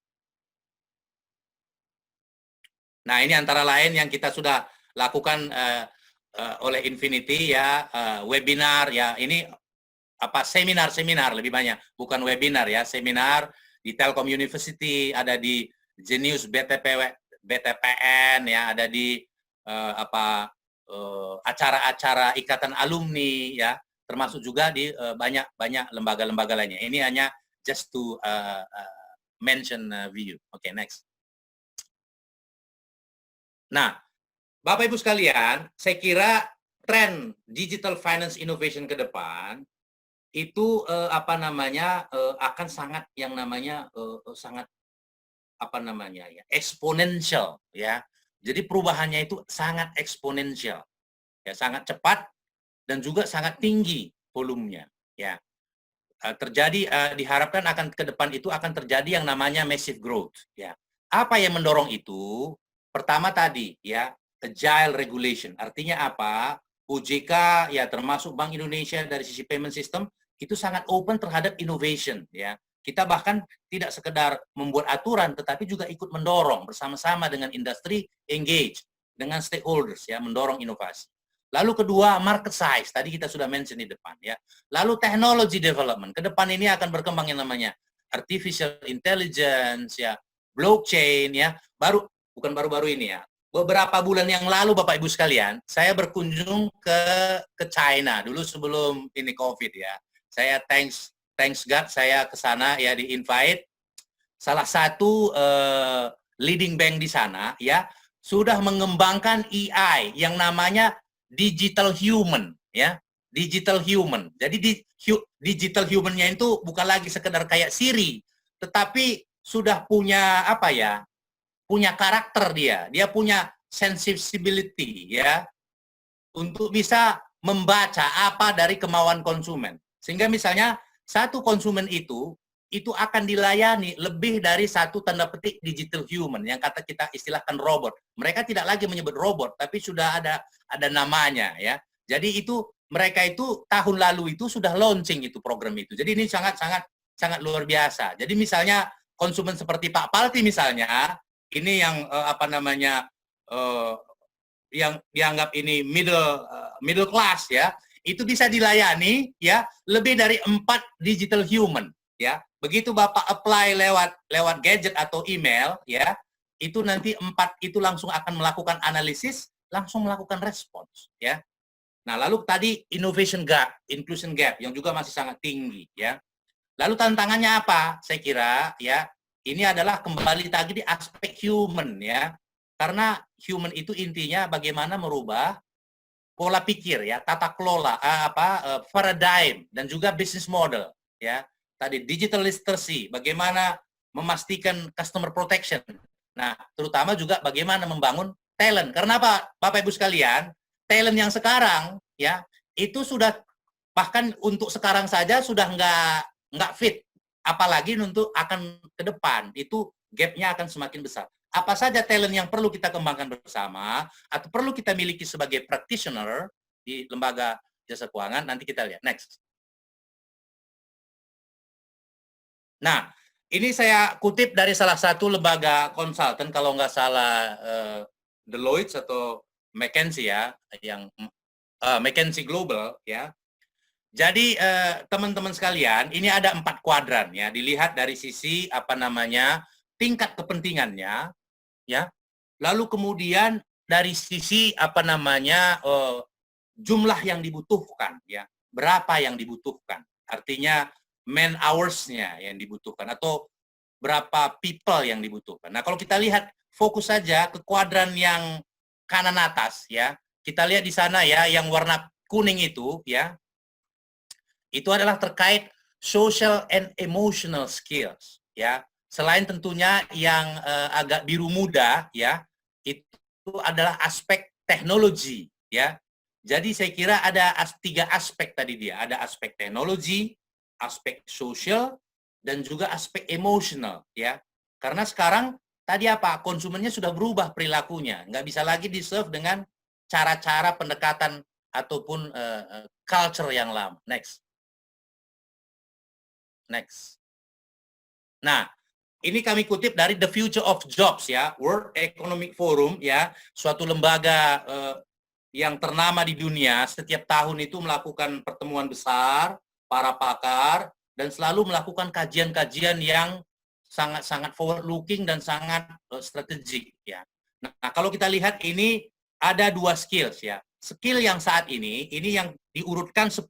Nah, ini antara lain yang kita sudah lakukan oleh Infinity ya, webinar ya. Ini apa, seminar lebih banyak, bukan webinar ya, seminar di Telkom University, ada di Genius BTPN ya, ada di acara-acara ikatan alumni ya, termasuk juga di banyak lembaga-lembaga lainnya. Ini hanya just to mention view. Oke, next. Nah, Bapak Ibu sekalian, saya kira tren digital finance innovation ke depan itu akan sangat yang namanya sangat ya, eksponensial ya. Jadi perubahannya itu sangat eksponensial. Ya, sangat cepat dan juga sangat tinggi volumenya ya. Diharapkan akan ke depan itu akan terjadi yang namanya massive growth ya. Apa yang mendorong itu? Pertama tadi ya, agile regulation. Artinya apa? OJK ya, termasuk Bank Indonesia dari sisi payment system itu sangat open terhadap innovation ya. Kita bahkan tidak sekedar membuat aturan, tetapi juga ikut mendorong bersama-sama dengan industri, engage dengan stakeholders ya, mendorong inovasi. Lalu kedua, market size. Tadi kita sudah mention di depan ya. Lalu technology development. Ke depan ini akan berkembang yang namanya artificial intelligence ya, blockchain ya. Bukan baru-baru ini ya. Beberapa bulan yang lalu Bapak Ibu sekalian, saya berkunjung ke China dulu sebelum ini COVID ya. Saya thanks God saya ke sana ya, di-invite. Salah satu leading bank di sana ya sudah mengembangkan AI yang namanya digital human ya, digital human. Jadi digital human-nya itu bukan lagi sekedar kayak Siri, tetapi sudah punya apa ya? Punya karakter dia. Dia punya sensibility ya untuk bisa membaca apa dari kemauan konsumen. Sehingga misalnya satu konsumen itu akan dilayani lebih dari satu tanda petik digital human yang kata kita istilahkan robot. Mereka tidak lagi menyebut robot, tapi sudah ada namanya ya. Jadi itu mereka itu tahun lalu itu sudah launching itu program itu. Jadi ini sangat luar biasa. Jadi misalnya konsumen seperti Pak Palti misalnya, ini yang yang dianggap ini middle class ya, itu bisa dilayani ya lebih dari 4 digital human ya. Begitu Bapak apply lewat gadget atau email ya, itu nanti 4 itu langsung akan melakukan analisis, langsung melakukan respons ya. Nah, lalu tadi innovation gap, inclusion gap yang juga masih sangat tinggi ya. Lalu tantangannya apa? Saya kira ya, ini adalah kembali lagi di aspek human ya. Karena human itu intinya bagaimana merubah pola pikir ya, tata kelola, paradigm dan juga business model ya. Tadi digital literacy, bagaimana memastikan customer protection. Nah, terutama juga bagaimana membangun talent. Karena apa, Bapak Ibu sekalian, talent yang sekarang ya itu sudah bahkan untuk sekarang saja sudah nggak fit, apalagi untuk akan ke depan itu gapnya akan semakin besar. Apa saja talent yang perlu kita kembangkan bersama atau perlu kita miliki sebagai practitioner di lembaga jasa keuangan, nanti kita lihat. Next. Nah, ini saya kutip dari salah satu lembaga konsultan, kalau nggak salah Deloitte atau McKinsey ya, yang McKinsey Global ya. Jadi teman-teman sekalian, ini ada 4 kuadran ya, dilihat dari sisi tingkat kepentingannya ya. Lalu kemudian dari sisi jumlah yang dibutuhkan ya, berapa yang dibutuhkan. Artinya man hours-nya yang dibutuhkan atau berapa people yang dibutuhkan. Nah, kalau kita lihat fokus saja ke kuadran yang kanan atas ya. Kita lihat di sana ya, yang warna kuning itu ya. Itu adalah terkait social and emotional skills ya. Selain tentunya yang agak biru muda ya, itu adalah aspek teknologi ya. Jadi saya kira ada 3 aspek tadi dia. Ada aspek teknologi, aspek sosial, dan juga aspek emosional ya. Karena sekarang tadi apa? Konsumennya sudah berubah perilakunya, nggak bisa lagi di-serve dengan cara-cara pendekatan ataupun culture yang lama. Next. Nah, ini kami kutip dari The Future of Jobs ya, World Economic Forum ya, suatu lembaga yang ternama di dunia. Setiap tahun itu melakukan pertemuan besar para pakar dan selalu melakukan kajian-kajian yang sangat-sangat forward looking dan sangat strategik ya. Nah, kalau kita lihat ini ada 2 skills ya. Skill yang saat ini yang diurutkan 10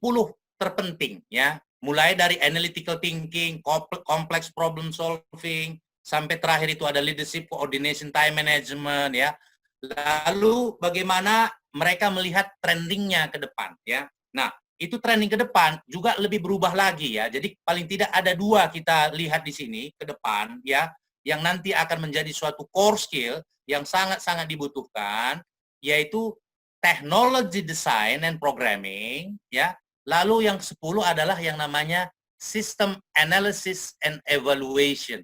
terpenting ya. Mulai dari analytical thinking, complex problem solving, sampai terakhir itu ada leadership, coordination, time management ya. Lalu bagaimana mereka melihat trendingnya ke depan ya. Nah, itu trending ke depan juga lebih berubah lagi ya. Jadi paling tidak ada 2 kita lihat di sini ke depan ya, yang nanti akan menjadi suatu core skill yang sangat-sangat dibutuhkan, yaitu technology design and programming ya. Lalu yang 10 adalah yang namanya system analysis and evaluation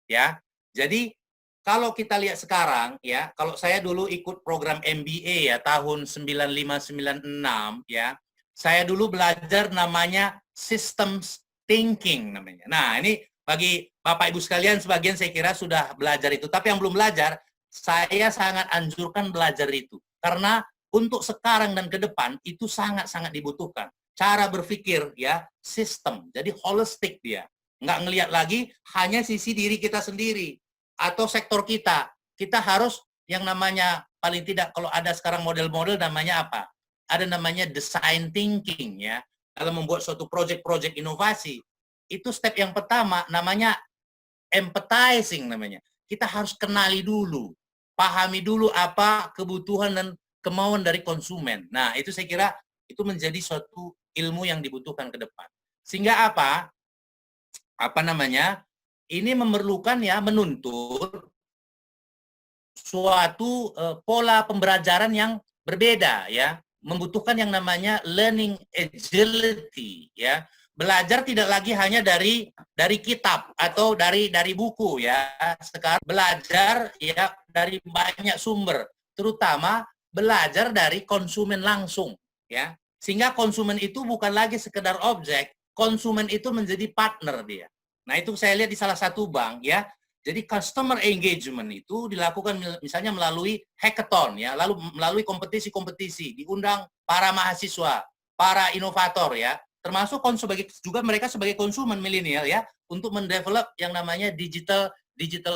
ya. Jadi kalau kita lihat sekarang ya, kalau saya dulu ikut program MBA ya tahun 95-96 ya, saya dulu belajar namanya systems thinking namanya. Nah, ini bagi Bapak Ibu sekalian sebagian saya kira sudah belajar itu, tapi yang belum belajar saya sangat anjurkan belajar itu. Karena untuk sekarang dan ke depan itu sangat-sangat dibutuhkan. Cara berpikir ya, sistem. Jadi holistik dia. Nggak ngelihat lagi hanya sisi diri kita sendiri atau sektor kita. Kita harus yang namanya paling tidak kalau ada sekarang model-model namanya apa? Ada namanya design thinking ya. Dalam membuat suatu project-project inovasi, itu step yang pertama namanya empathizing namanya. Kita harus kenali dulu, pahami dulu apa kebutuhan dan kemauan dari konsumen. Nah, itu saya kira itu menjadi suatu ilmu yang dibutuhkan ke depan. Sehingga apa? Apa namanya? Ini memerlukan ya menuntut suatu pola pembelajaran yang berbeda ya, membutuhkan yang namanya learning agility ya. Belajar tidak lagi hanya dari kitab atau dari buku ya. Sekarang belajar ya dari banyak sumber, terutama belajar dari konsumen langsung ya. Sehingga konsumen itu bukan lagi sekedar objek, konsumen itu menjadi partner dia. Nah, itu saya lihat di salah satu bank ya. Jadi customer engagement itu dilakukan misalnya melalui hackathon ya, lalu melalui kompetisi-kompetisi, diundang para mahasiswa, para inovator ya, termasuk juga mereka sebagai konsumen milenial ya, untuk mendevelop yang namanya digital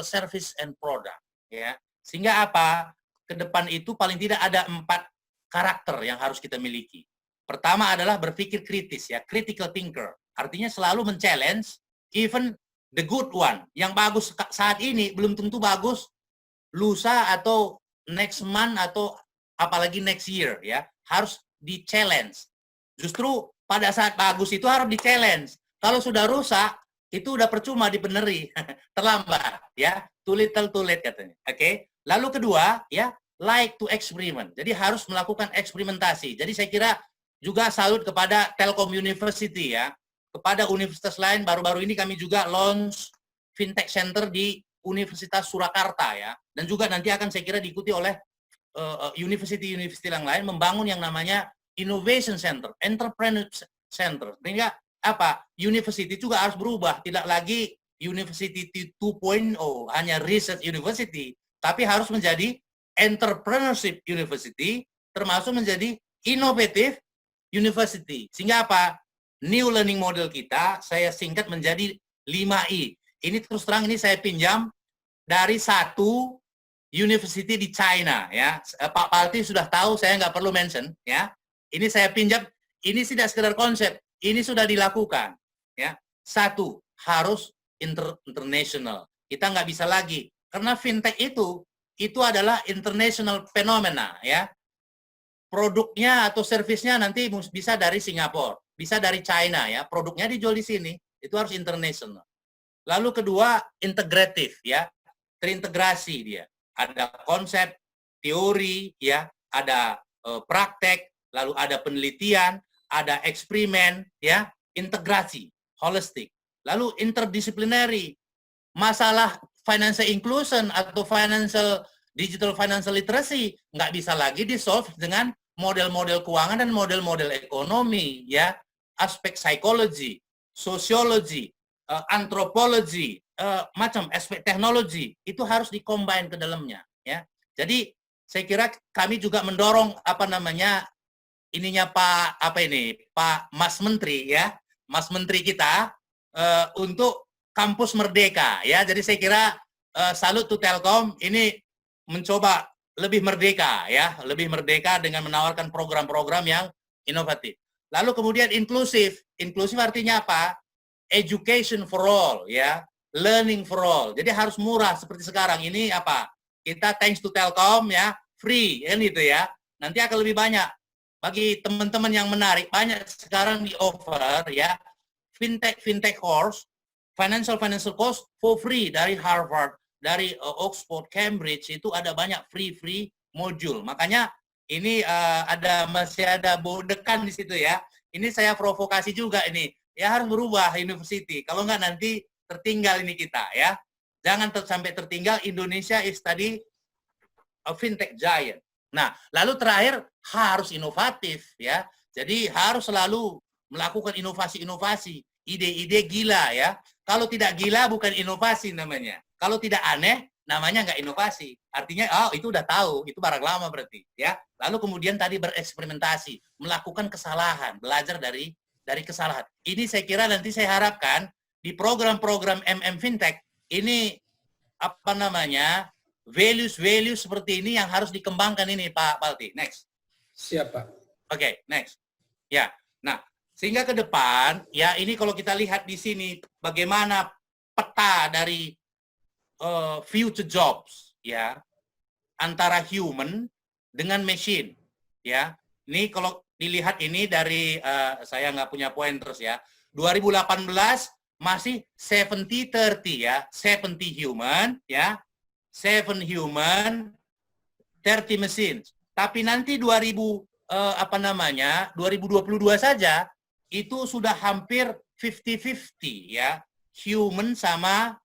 service and product ya. Sehingga apa? Ke depan itu paling tidak ada 4 karakter yang harus kita miliki. Pertama adalah berpikir kritis ya, critical thinker. Artinya selalu men-challenge even the good one. Yang bagus saat ini belum tentu bagus lusa atau next month atau apalagi next year ya. Harus di-challenge. Justru pada saat bagus itu harus di-challenge. Kalau sudah rusak itu udah percuma dibeneri. Terlambat ya. Too little too late katanya. Oke. Lalu kedua ya, like to experiment. Jadi harus melakukan eksperimentasi. Jadi saya kira juga salut kepada Telkom University ya, kepada universitas lain. Baru-baru ini kami juga launch fintech center di Universitas Surakarta ya, dan juga nanti akan saya kira diikuti oleh university yang lain membangun yang namanya innovation center, entrepreneur center. Sehingga apa? University juga harus berubah, tidak lagi University 2.0 hanya research university, tapi harus menjadi entrepreneurship university, termasuk menjadi innovative university. Sehingga apa? New learning model kita saya singkat menjadi 5I. Ini terus terang ini saya pinjam dari satu university di China ya. Pak Palti sudah tahu, saya nggak perlu mention ya. Ini saya pinjam, ini tidak sekedar konsep, ini sudah dilakukan ya. Satu, harus international. Kita nggak bisa lagi karena fintech itu adalah international phenomena ya. Produknya atau servisnya nanti bisa dari Singapura, bisa dari China ya, produknya dijual di sini, itu harus international. Lalu kedua, integratif ya, terintegrasi dia. Ada konsep, teori ya, ada praktek, lalu ada penelitian, ada eksperimen ya, integrasi, holistik. Lalu interdisciplinary, masalah financial inclusion atau digital financial literacy nggak bisa lagi di-solve dengan model-model keuangan dan model-model ekonomi, ya. Aspek psikologi, sosiologi, antropologi, macam aspek teknologi itu harus dikombin ke dalamnya, ya. Jadi saya kira kami juga mendorong Pak Mas Menteri, ya, Mas Menteri kita untuk kampus merdeka, ya. Jadi saya kira salut to Telkom ini mencoba lebih merdeka, ya, lebih merdeka dengan menawarkan program-program yang inovatif. Lalu kemudian inklusif. Inklusif artinya apa? Education for all, ya, learning for all. Jadi harus murah seperti sekarang ini apa? Kita thanks to Telkom, ya, free, kan itu ya. Nanti akan lebih banyak. Bagi teman-teman yang menarik, banyak sekarang di offer, ya, fintech course, financial course for free dari Harvard, dari Oxford, Cambridge, itu ada banyak free modul. Makanya ini masih ada bodekan di situ, ya. Ini saya provokasi juga ini. Ya harus berubah university. Kalau nggak nanti tertinggal ini kita, ya. Jangan sampai tertinggal. Indonesia is tadi a fintech giant. Nah, lalu terakhir harus inovatif, ya. Jadi harus selalu melakukan inovasi-inovasi, ide-ide gila, ya. Kalau tidak gila bukan inovasi namanya. Kalau tidak aneh, namanya nggak inovasi. Artinya, oh itu udah tahu, itu barang lama berarti, ya. Lalu kemudian tadi bereksperimentasi, melakukan kesalahan, belajar dari kesalahan. Ini saya kira nanti saya harapkan di program-program Fintech ini values seperti ini yang harus dikembangkan ini, Pak Palti. Next. Siap, Pak. Oke, next. Ya. Nah, sehingga ke depan, ya ini kalau kita lihat di sini bagaimana peta dari future jobs, ya, antara human dengan machine, ya. Ini kalau dilihat ini dari saya nggak punya pointers, ya. 2018 masih 70-30, ya, 70 human, ya, 7 human, 30 machines. Tapi nanti 2022 saja itu sudah hampir 50-50, ya, human sama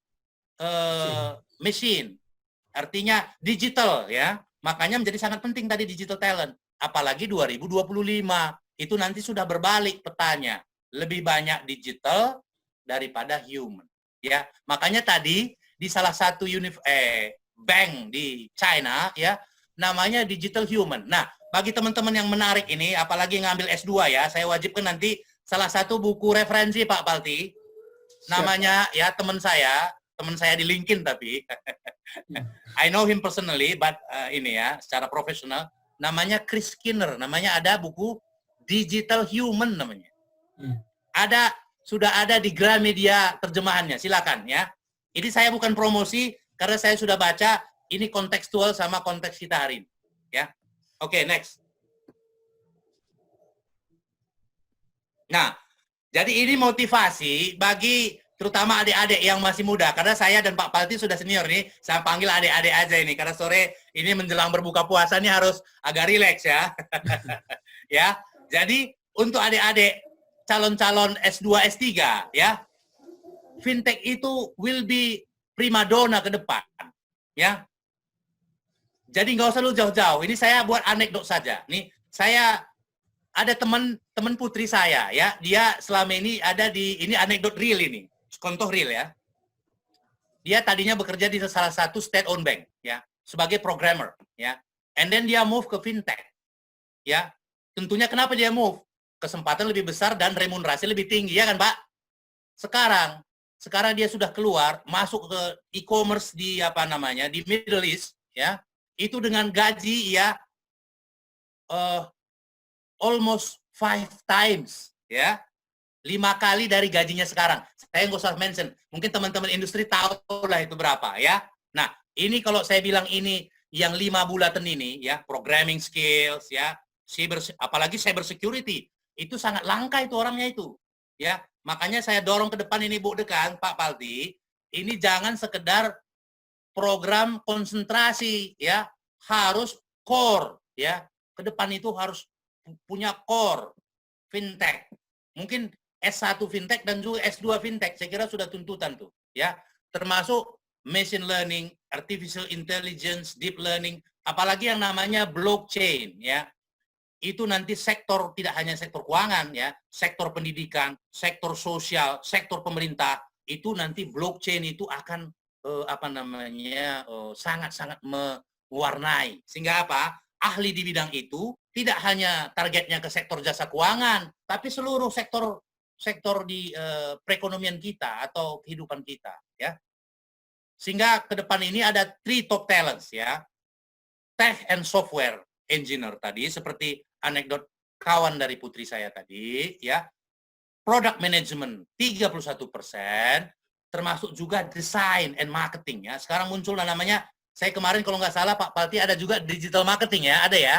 machine. Artinya digital, ya. Makanya menjadi sangat penting tadi digital talent. Apalagi 2025 itu nanti sudah berbalik petanya. Lebih banyak digital daripada human, ya. Makanya tadi di salah satu bank di China, ya, namanya digital human. Nah, bagi teman-teman yang menarik ini, apalagi ngambil S2, ya, saya wajibkan nanti salah satu buku referensi Pak Palti. Namanya, ya, teman saya di LinkedIn tapi I know him personally, but ini ya secara profesional, namanya Chris Skinner. Namanya ada buku Digital Human namanya. Sudah ada di Gramedia terjemahannya. Silakan, ya. Ini saya bukan promosi karena saya sudah baca. Ini kontekstual sama konteks kita hari ini, ya. Oke, next. Nah, jadi ini motivasi bagi terutama adik-adik yang masih muda, karena saya dan Pak Palti sudah senior nih, saya panggil adik-adik aja ini, karena sore ini menjelang berbuka puasa nih harus agak rileks, ya. Ya, jadi untuk adik-adik calon-calon S2, S3, ya, fintech itu will be primadona ke depan, ya. Jadi nggak usah lu jauh-jauh, ini saya buat anekdot saja. Nih, saya ada teman putri saya, ya, dia selama ini ada ini anekdot real ini. Contoh real, ya. Dia tadinya bekerja di salah satu state-owned bank, ya, sebagai programmer, ya. And then dia move ke fintech, ya. Tentunya kenapa dia move? Kesempatan lebih besar dan remunerasi lebih tinggi, ya kan, Pak? Sekarang dia sudah keluar, masuk ke e-commerce di di Middle East, ya. Itu dengan gaji, ya, almost 5 times, ya. 5 kali dari gajinya sekarang. Saya nggak usah mention. Mungkin teman-teman industri tahu lah itu berapa, ya. Nah, ini kalau saya bilang ini yang 5 bulatan ini, ya, programming skills, ya, apalagi cyber security, itu sangat langka itu orangnya itu, ya. Makanya saya dorong ke depan ini, Bu Dekan, Pak Palti, ini jangan sekedar program konsentrasi, ya, harus core, ya. Ke depan itu harus punya core fintech. Mungkin S1 fintech dan juga S2 fintech, saya kira sudah tuntutan tuh, ya. Termasuk machine learning, artificial intelligence, deep learning, apalagi yang namanya blockchain ya. Itu nanti sektor, tidak hanya sektor keuangan ya, sektor pendidikan, sektor sosial, sektor pemerintah, itu nanti blockchain itu akan sangat-sangat mewarnai. Sehingga apa? Ahli di bidang itu tidak hanya targetnya ke sektor jasa keuangan, tapi seluruh sektor di perekonomian kita atau kehidupan kita ya. Sehingga ke depan ini ada 3 top talents ya. Tech and software engineer tadi, seperti anekdot kawan dari putri saya tadi ya. Product management 31%, termasuk juga design and marketing ya. Sekarang muncul namanya, saya kemarin kalau nggak salah Pak Palti ada juga digital marketing ya, ada ya?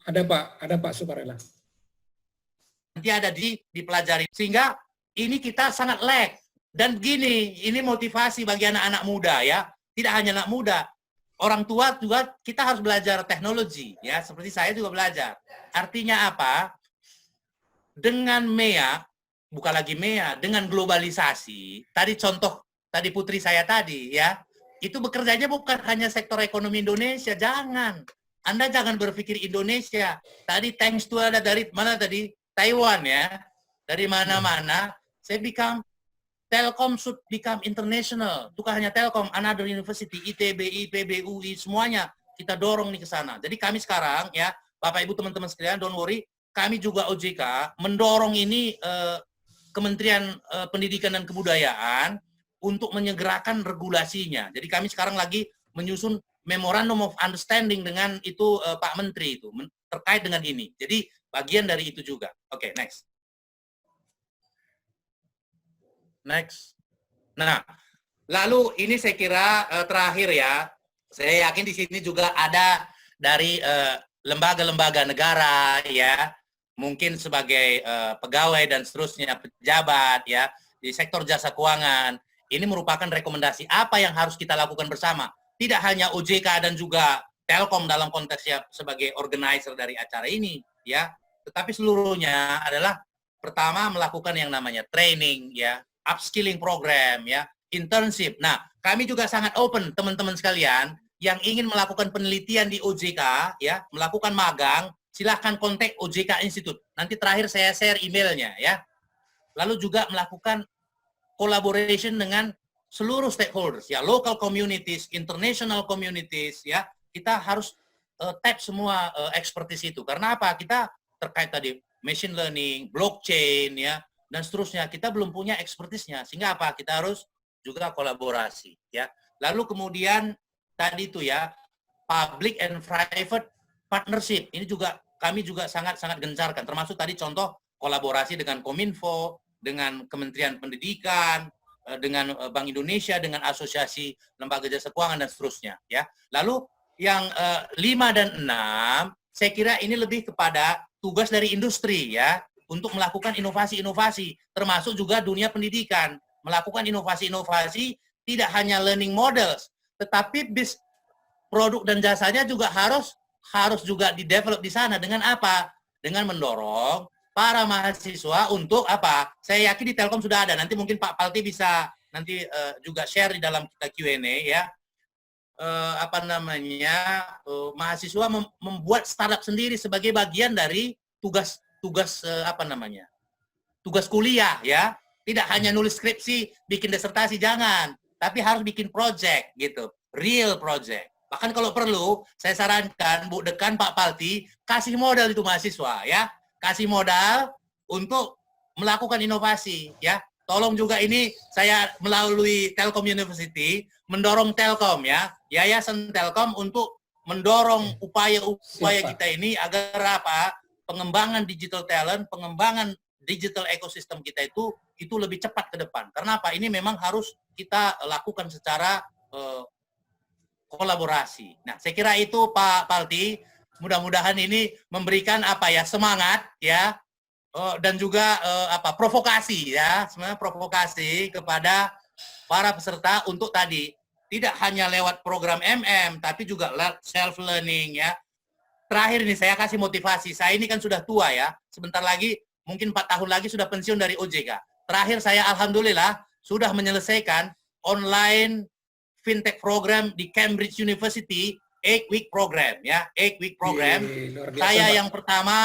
Ada Pak Sukarela. Nanti ada dipelajari, sehingga ini kita sangat lag. Dan begini, ini motivasi bagi anak-anak muda ya. Tidak hanya anak muda, orang tua juga kita harus belajar teknologi ya, seperti saya juga belajar. Artinya apa? Dengan MEA, bukan lagi MEA, dengan globalisasi, tadi contoh tadi putri saya tadi ya, itu bekerjanya bukan hanya sektor ekonomi Indonesia, jangan. Anda jangan berpikir Indonesia. Tadi thanks to ada dari mana tadi? Taiwan ya. Dari mana-mana, saya Telkom should become international. Bukan hanya Telkom, another university, ITB, IPB, UI, semuanya kita dorong nih ke sana. Jadi kami sekarang ya, Bapak Ibu teman-teman sekalian, don't worry, kami juga OJK mendorong ini Kementerian Pendidikan dan Kebudayaan untuk menyegerakan regulasinya. Jadi kami sekarang lagi menyusun Memorandum of Understanding dengan itu Pak Menteri itu terkait dengan ini. Jadi bagian dari itu juga. Oke, next. Next. Nah, lalu ini saya kira terakhir ya. Saya yakin di sini juga ada dari lembaga-lembaga negara ya, mungkin sebagai pegawai dan seterusnya, pejabat ya, di sektor jasa keuangan. Ini merupakan rekomendasi apa yang harus kita lakukan bersama. Tidak hanya OJK dan juga Telkom dalam konteksnya sebagai organizer dari acara ini ya, tetapi seluruhnya adalah pertama melakukan yang namanya training ya, upskilling program ya, internship. Nah, kami juga sangat open teman-teman sekalian yang ingin melakukan penelitian di OJK ya, melakukan magang, silahkan kontak OJK Institute. Nanti terakhir saya share emailnya ya. Lalu juga melakukan collaboration dengan seluruh stakeholders ya, local communities, international communities ya. Kita harus tap semua expertise itu. Karena apa? Kita terkait tadi machine learning, blockchain ya, dan seterusnya, kita belum punya ekspertisnya. Sehingga apa? Kita harus juga kolaborasi ya. Lalu kemudian tadi itu ya, public and private partnership. Ini juga kami juga sangat-sangat gencarkan. Termasuk tadi contoh kolaborasi dengan Kominfo, dengan Kementerian Pendidikan, dengan Bank Indonesia, dengan Asosiasi Lembaga Jasa Keuangan dan seterusnya ya. Lalu yang 5 dan 6, saya kira ini lebih kepada tugas dari industri ya, untuk melakukan inovasi-inovasi, termasuk juga dunia pendidikan, melakukan inovasi-inovasi tidak hanya learning models, tetapi produk dan jasanya juga harus juga di-develop di sana. Dengan apa? Dengan mendorong para mahasiswa untuk apa? Saya yakin di Telkom sudah ada. Nanti mungkin Pak Palti bisa nanti juga share di dalam kita Q&A ya. Mahasiswa membuat startup sendiri sebagai bagian dari tugas kuliah ya. Tidak hanya nulis skripsi, bikin disertasi, jangan, tapi harus bikin project gitu, real project. Bahkan kalau perlu, saya sarankan Bu Dekan, Pak Palti, kasih modal itu mahasiswa ya, kasih modal untuk melakukan inovasi ya. Tolong juga ini saya melalui Telkom University mendorong Telkom ya, Yayasan Telkom untuk mendorong upaya-upaya kita ini agar apa? Pengembangan digital talent, pengembangan digital ekosistem kita itu lebih cepat ke depan. Karena apa? Ini memang harus kita lakukan secara kolaborasi. Nah, saya kira itu Pak Palti. Mudah-mudahan ini memberikan semangat ya, dan juga provokasi ya, sebenarnya provokasi kepada para peserta untuk tadi tidak hanya lewat program MM, tapi juga self learning ya. Terakhir ini saya kasih motivasi. Saya ini kan sudah tua ya. Sebentar lagi, mungkin 4 tahun lagi sudah pensiun dari OJK. terakhir saya alhamdulillah sudah menyelesaikan online fintech program di Cambridge University, 8-week program ya, 8-week program. Luar biasa, Saya Pak. yang pertama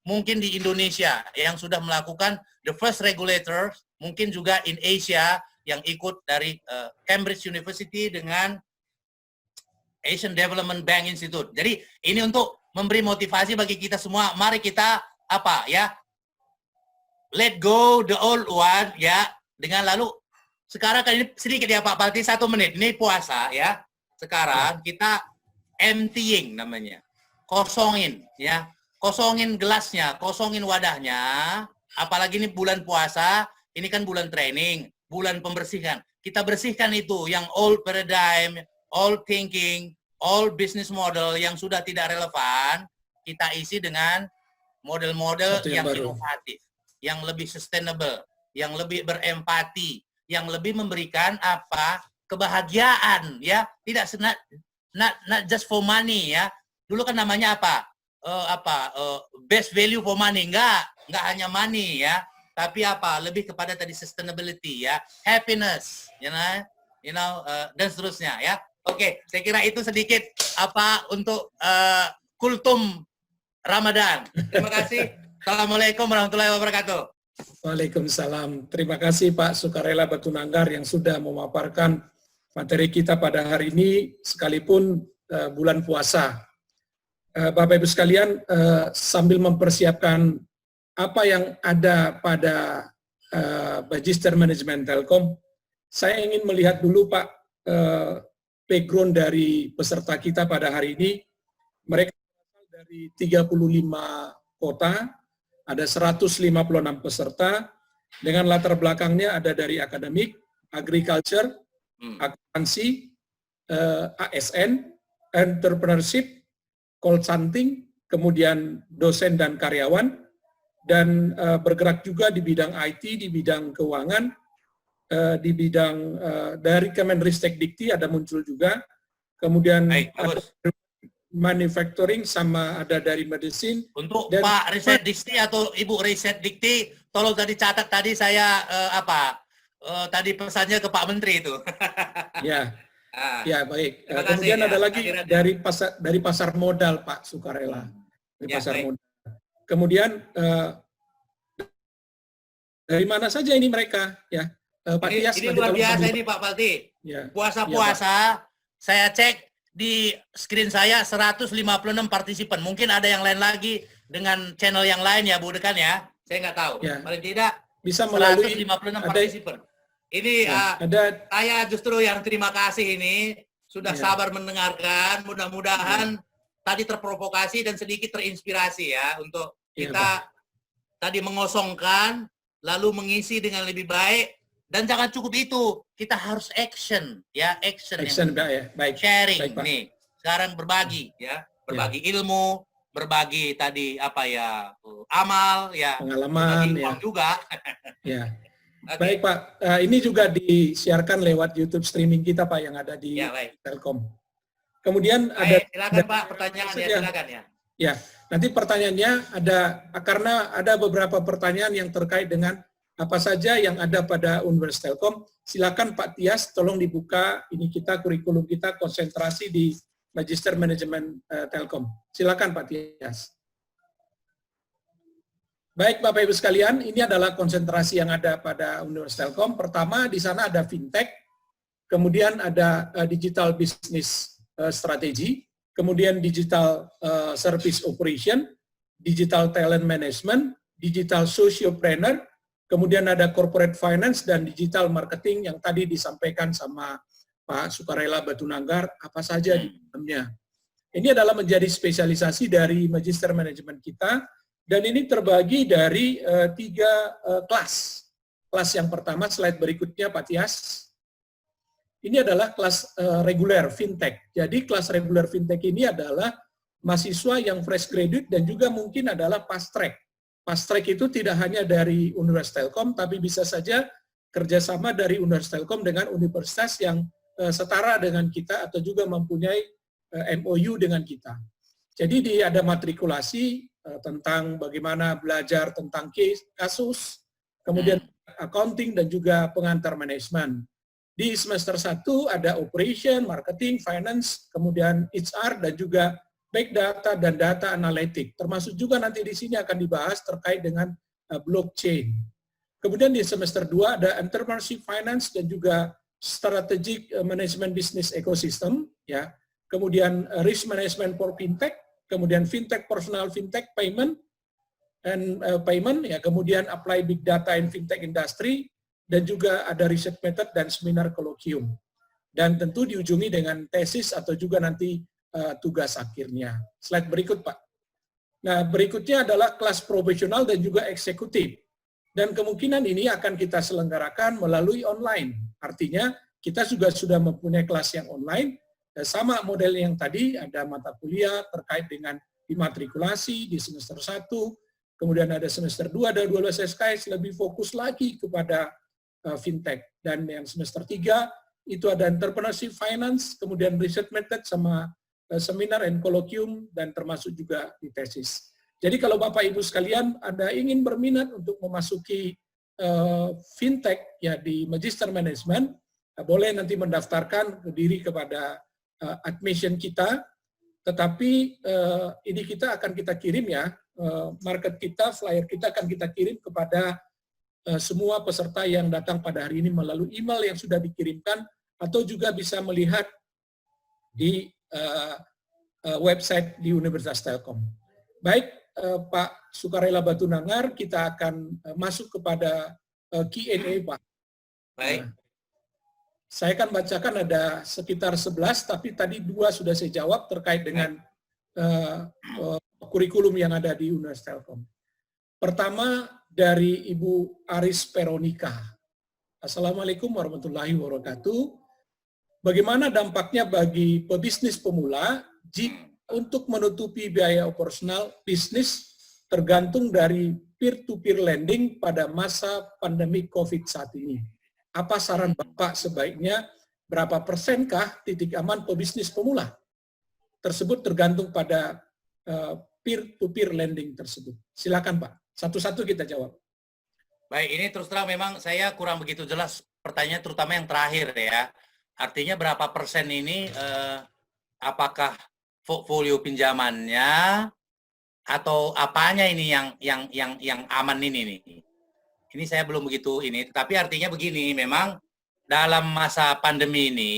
mungkin di Indonesia yang sudah melakukan, the first regulator, mungkin juga in Asia yang ikut dari Cambridge University dengan Asian Development Bank Institute. Jadi ini untuk memberi motivasi bagi kita semua. Mari kita apa ya? Let go the old one ya. Dengan lalu sekarang kan ini sedikit ya Pak Palti, 1 menit. Ini puasa ya. Sekarang kita emptying namanya. Kosongin ya. Kosongin gelasnya, kosongin wadahnya. Apalagi ini bulan puasa, ini kan bulan training, bulan pembersihan. Kita bersihkan itu yang old paradigm, old thinking, old business model yang sudah tidak relevan, kita isi dengan model-model yang inovatif, yang lebih sustainable, yang lebih berempati, yang lebih memberikan apa? Kebahagiaan ya, tidak not just for money ya. Dulu kan namanya apa? Best value for money, enggak hanya money ya, tapi apa? Lebih kepada tadi sustainability ya, happiness, dan seterusnya ya. Oke, saya kira itu sedikit apa untuk kultum Ramadan. Terima kasih. Assalamualaikum warahmatullahi wabarakatuh. Waalaikumsalam. Terima kasih Pak Sukarela Batunanggar yang sudah memaparkan materi kita pada hari ini, sekalipun bulan puasa. Bapak Ibu sekalian, sambil mempersiapkan apa yang ada pada Magister Manajemen Telkom, saya ingin melihat dulu Pak background dari peserta kita pada hari ini. Mereka berasal dari 35 kota, ada 156 peserta, dengan latar belakangnya ada dari akademik, agriculture, akuntansi, ASN, entrepreneurship, consulting, kemudian dosen dan karyawan, dan bergerak juga di bidang IT, di bidang keuangan, di bidang dari Kemenristek Dikti ada muncul juga, kemudian ada manufacturing sama ada dari medicine. Untuk dan, Pak Riset Dikti atau Ibu Riset Dikti, tolong tadi catat tadi saya tadi pesannya ke Pak Menteri itu. Ya. Ya baik. Kemudian ada lagi dari pasar modal Pak Sukarela, dari pasar modal. Kemudian dari mana saja ini mereka ya? Pak Tias, ini luar biasa ini Pak Palti. Ya. Puasa-puasa saya cek di screen saya 156 partisipan. Mungkin ada yang lain lagi dengan channel yang lain ya Bu Dekan ya. Saya nggak tahu. Ya. Paling tidak bisa melalui 156 partisipan. Ini saya justru yang terima kasih ini sudah sabar mendengarkan. Mudah-mudahan tadi terprovokasi dan sedikit terinspirasi ya untuk kita tadi mengosongkan lalu mengisi dengan lebih baik. Dan jangan cukup itu, kita harus action ya, action yang ya. Baik. Sharing baik, nih. Sekarang berbagi ya, berbagi ilmu, berbagi tadi apa ya, amal ya, pengalaman ya juga. Ya. Okay. Baik Pak, ini juga disiarkan lewat YouTube streaming kita Pak yang ada di Telkom. Kemudian ada silakan Pak pertanyaan ya, silakan ya. Ya, nanti pertanyaannya ada karena ada beberapa pertanyaan yang terkait dengan apa saja yang ada pada Universitas Telkom. Silakan Pak Tias, tolong dibuka ini kita kurikulum kita konsentrasi di Magister Manajemen Telkom. Silakan Pak Tias. Baik Bapak Ibu sekalian, ini adalah konsentrasi yang ada pada Universitas Telkom. Pertama di sana ada fintech, kemudian ada digital business strategy, kemudian digital service operation, digital talent management, digital sociopreneur, kemudian ada corporate finance dan digital marketing yang tadi disampaikan sama Pak Sukarela Batunanggar, apa saja di dalamnya. Ini adalah menjadi spesialisasi dari Magister Manajemen kita, dan ini terbagi dari 3 kelas. Kelas yang pertama, slide berikutnya Pak Tias. Ini adalah kelas reguler fintech. Jadi kelas reguler fintech ini adalah mahasiswa yang fresh graduate dan juga mungkin adalah fast track. Fast track itu tidak hanya dari Universitas Telkom, tapi bisa saja kerjasama dari Universitas Telkom dengan universitas yang setara dengan kita atau juga mempunyai MOU dengan kita. Jadi ada matrikulasi tentang bagaimana belajar tentang kasus, kemudian accounting dan juga pengantar manajemen. Di semester 1 ada operation, marketing, finance, kemudian HR dan juga big data dan data analitik. Termasuk juga nanti di sini akan dibahas terkait dengan blockchain. Kemudian di semester 2 ada entrepreneurship finance dan juga strategic management business ecosystem, ya. Kemudian risk management for fintech, kemudian fintech personal fintech payment and payment, ya. Kemudian apply big data in fintech industry, dan juga ada riset method dan seminar kolokium. Dan tentu diujungi dengan tesis atau juga nanti tugas akhirnya. Slide berikut, Pak. Nah, berikutnya adalah kelas profesional dan juga eksekutif. Dan kemungkinan ini akan kita selenggarakan melalui online. Artinya, kita juga sudah mempunyai kelas yang online, sama model yang tadi, ada mata kuliah terkait dengan imatrikulasi di semester 1, kemudian ada semester 2, ada 12 SKS, lebih fokus lagi kepada fintech. Dan yang semester 3, itu ada entrepreneurship finance, kemudian research method, sama seminar and colloquium, dan termasuk juga di tesis. Jadi kalau Bapak Ibu sekalian Anda ingin berminat untuk memasuki fintech ya di Magister Management, boleh nanti mendaftarkan diri kepada admission kita, tetapi ini kita akan kita kirim ya, market kita, flyer kita akan kita kirim kepada semua peserta yang datang pada hari ini melalui email yang sudah dikirimkan, atau juga bisa melihat di website di Universitas Telkom. Baik, Pak Sukarela Batunangar, kita akan masuk kepada Q&A, Pak. Baik. Saya akan bacakan ada sekitar 11, tapi tadi 2 sudah saya jawab terkait dengan kurikulum yang ada di Universitas Telkom. Pertama dari Ibu Aris Veronica. Assalamualaikum warahmatullahi wabarakatuh. Bagaimana dampaknya bagi pebisnis pemula jika untuk menutupi biaya operasional bisnis tergantung dari peer-to-peer lending pada masa pandemi COVID saat ini? Apa saran Bapak sebaiknya berapa persenkah titik aman pebisnis pemula tersebut tergantung pada peer-to-peer lending tersebut? Silakan Pak, satu-satu kita jawab. Baik, ini terus terang memang saya kurang begitu jelas pertanyaan, terutama yang terakhir ya. Artinya berapa persen ini apakah portfolio pinjamannya atau apanya ini yang aman ini nih? Ini saya belum begitu ini, tapi artinya begini, memang dalam masa pandemi ini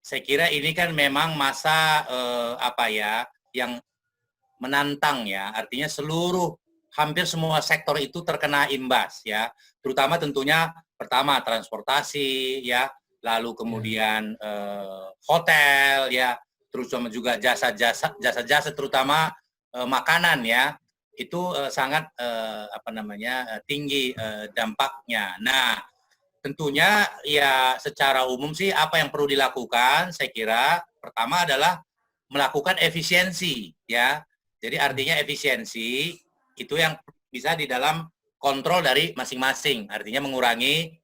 saya kira ini kan memang masa yang menantang ya, artinya hampir semua sektor itu terkena imbas ya, terutama tentunya pertama transportasi ya, lalu kemudian hotel ya, terus juga jasa-jasa terutama makanan ya, itu sangat tinggi dampaknya. Nah, tentunya ya secara umum sih apa yang perlu dilakukan, saya kira pertama adalah melakukan efisiensi ya. Jadi artinya efisiensi itu yang bisa di dalam kontrol dari masing-masing, artinya mengurangi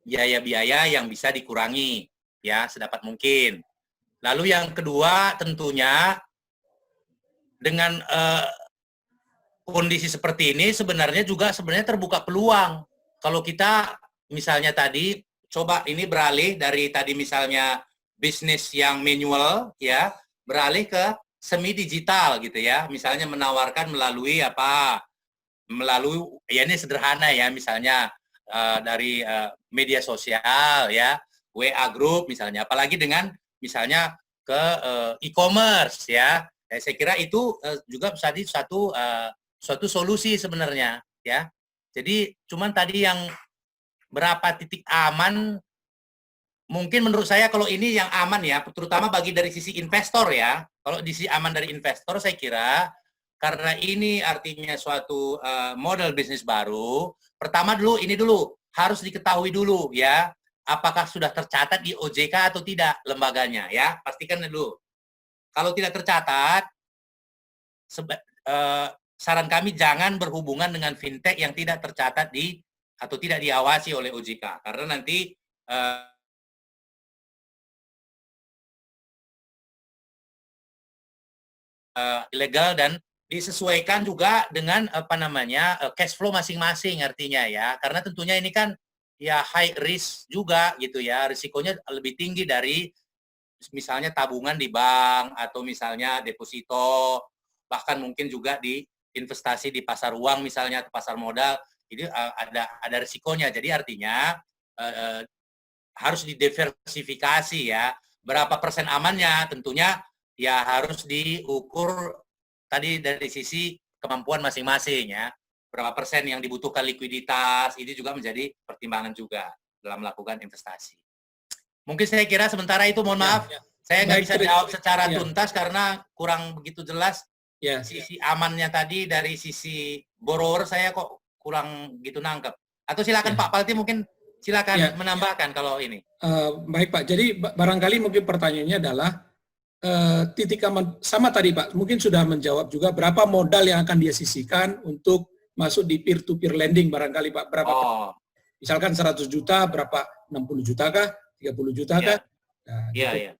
biaya-biaya yang bisa dikurangi ya sedapat mungkin. Lalu yang kedua tentunya dengan kondisi seperti ini sebenarnya terbuka peluang. Kalau kita misalnya tadi coba ini beralih dari tadi misalnya bisnis yang manual ya, beralih ke semi digital gitu ya. Misalnya menawarkan melalui ya ini sederhana ya, misalnya dari media sosial ya, WA group misalnya, apalagi dengan misalnya ke e-commerce ya. Saya kira itu juga menjadi suatu solusi sebenarnya ya. Jadi cuman tadi yang berapa titik aman, mungkin menurut saya kalau ini yang aman ya, terutama bagi dari sisi investor ya. Kalau di sisi aman dari investor, saya kira karena ini artinya suatu model bisnis baru, pertama dulu harus diketahui dulu ya, apakah sudah tercatat di OJK atau tidak lembaganya ya, pastikan dulu. Kalau tidak tercatat, saran kami jangan berhubungan dengan fintech yang tidak tercatat atau tidak diawasi oleh OJK, karena nanti ilegal dan disesuaikan juga dengan apa namanya cash flow masing-masing artinya ya, karena tentunya ini kan ya high risk juga gitu ya, risikonya lebih tinggi dari misalnya tabungan di bank atau misalnya deposito, bahkan mungkin juga di investasi di pasar uang misalnya atau pasar modal, ini ada risikonya. Jadi artinya harus didiversifikasi ya. Berapa persen amannya tentunya ya harus diukur tadi dari sisi kemampuan masing-masing ya. Berapa persen yang dibutuhkan likuiditas, ini juga menjadi pertimbangan juga dalam melakukan investasi. Mungkin saya kira sementara itu, mohon maaf, saya nggak bisa jawab secara tuntas karena kurang begitu jelas sisi amannya tadi dari sisi borrower, saya kok kurang gitu nangkep. Atau silakan Pak Palti mungkin silakan menambahkan kalau ini. Baik Pak, jadi barangkali mungkin pertanyaannya adalah titik aman, sama tadi Pak, mungkin sudah menjawab juga berapa modal yang akan dia sisihkan untuk masuk di peer-to-peer lending barangkali Pak, berapa misalkan 100 juta, berapa 60 juta kah, 30 juta kah? Nah, iya.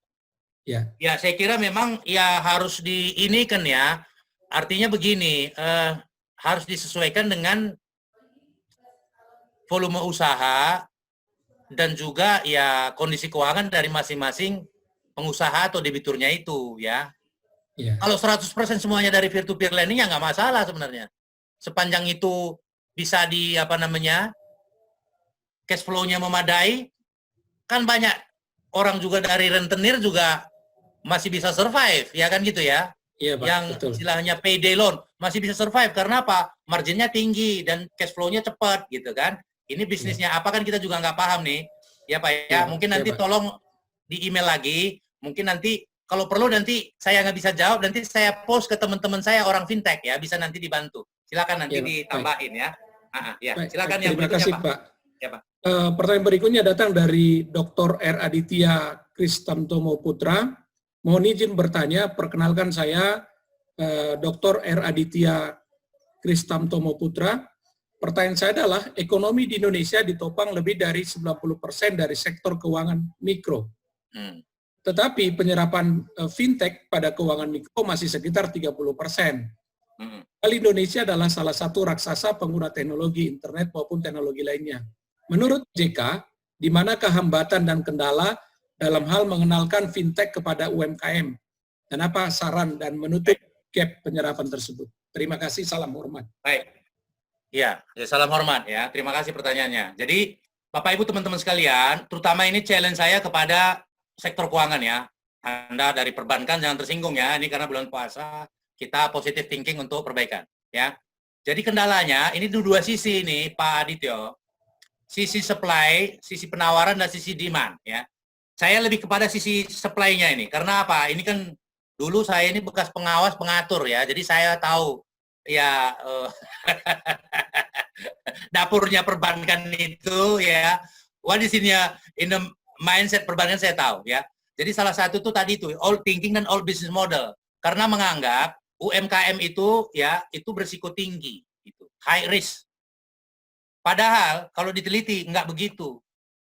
Ya, saya kira memang ya harus diinikan ya, artinya begini, harus disesuaikan dengan volume usaha dan juga ya kondisi keuangan dari masing-masing pengusaha atau debiturnya itu ya. Kalau 100% semuanya dari peer-to-peer lending ya nggak masalah sebenarnya. Sepanjang itu bisa di apa namanya cash flow-nya memadai, kan banyak orang juga dari rentenir juga masih bisa survive, ya kan gitu ya. Iya, Pak, yang betul. Istilahnya payday loan masih bisa survive karena apa? Marginnya tinggi dan cash flow-nya cepat gitu kan. Ini bisnisnya apa kan kita juga nggak paham nih. Ya Pak ya, mungkin nanti tolong di email lagi. Mungkin nanti kalau perlu nanti saya nggak bisa jawab, nanti saya post ke teman-teman saya orang fintech ya, bisa nanti dibantu. Silakan nanti ditambahin ya. Silakan yang terima kasih Pak. Ya, Pak. Pertanyaan berikutnya datang dari Dr. R. Aditya Kristamtomo Putra. Mohon izin bertanya, perkenalkan saya Dr. R. Aditya Kristamtomo Putra. Pertanyaan saya adalah, ekonomi di Indonesia ditopang lebih dari 90% dari sektor keuangan mikro. Tetapi penyerapan fintech pada keuangan mikro masih sekitar 30%. Indonesia adalah salah satu raksasa pengguna teknologi internet maupun teknologi lainnya. Menurut JK, di manakah hambatan dan kendala dalam hal mengenalkan fintech kepada UMKM? Dan apa saran dan menutup gap penyerapan tersebut? Terima kasih, salam hormat. Baik. Ya, salam hormat ya. Terima kasih pertanyaannya. Jadi, Bapak Ibu teman-teman sekalian, terutama ini challenge saya kepada sektor keuangan ya. Anda dari perbankan jangan tersinggung ya. Ini karena bulan puasa, kita positive thinking untuk perbaikan ya. Jadi kendalanya ini dua sisi nih Pak Adityo. Sisi supply, sisi penawaran dan sisi demand ya. Saya lebih kepada sisi supply-nya ini. Karena apa? Ini kan dulu saya ini bekas pengawas pengatur ya. Jadi saya tahu ya dapurnya perbankan itu ya. What is in the mindset perbankan saya tahu ya. Jadi salah satu tuh tadi itu old thinking dan old business model. Karena menganggap UMKM itu ya itu berisiko tinggi, gitu, high risk. Padahal kalau diteliti nggak begitu,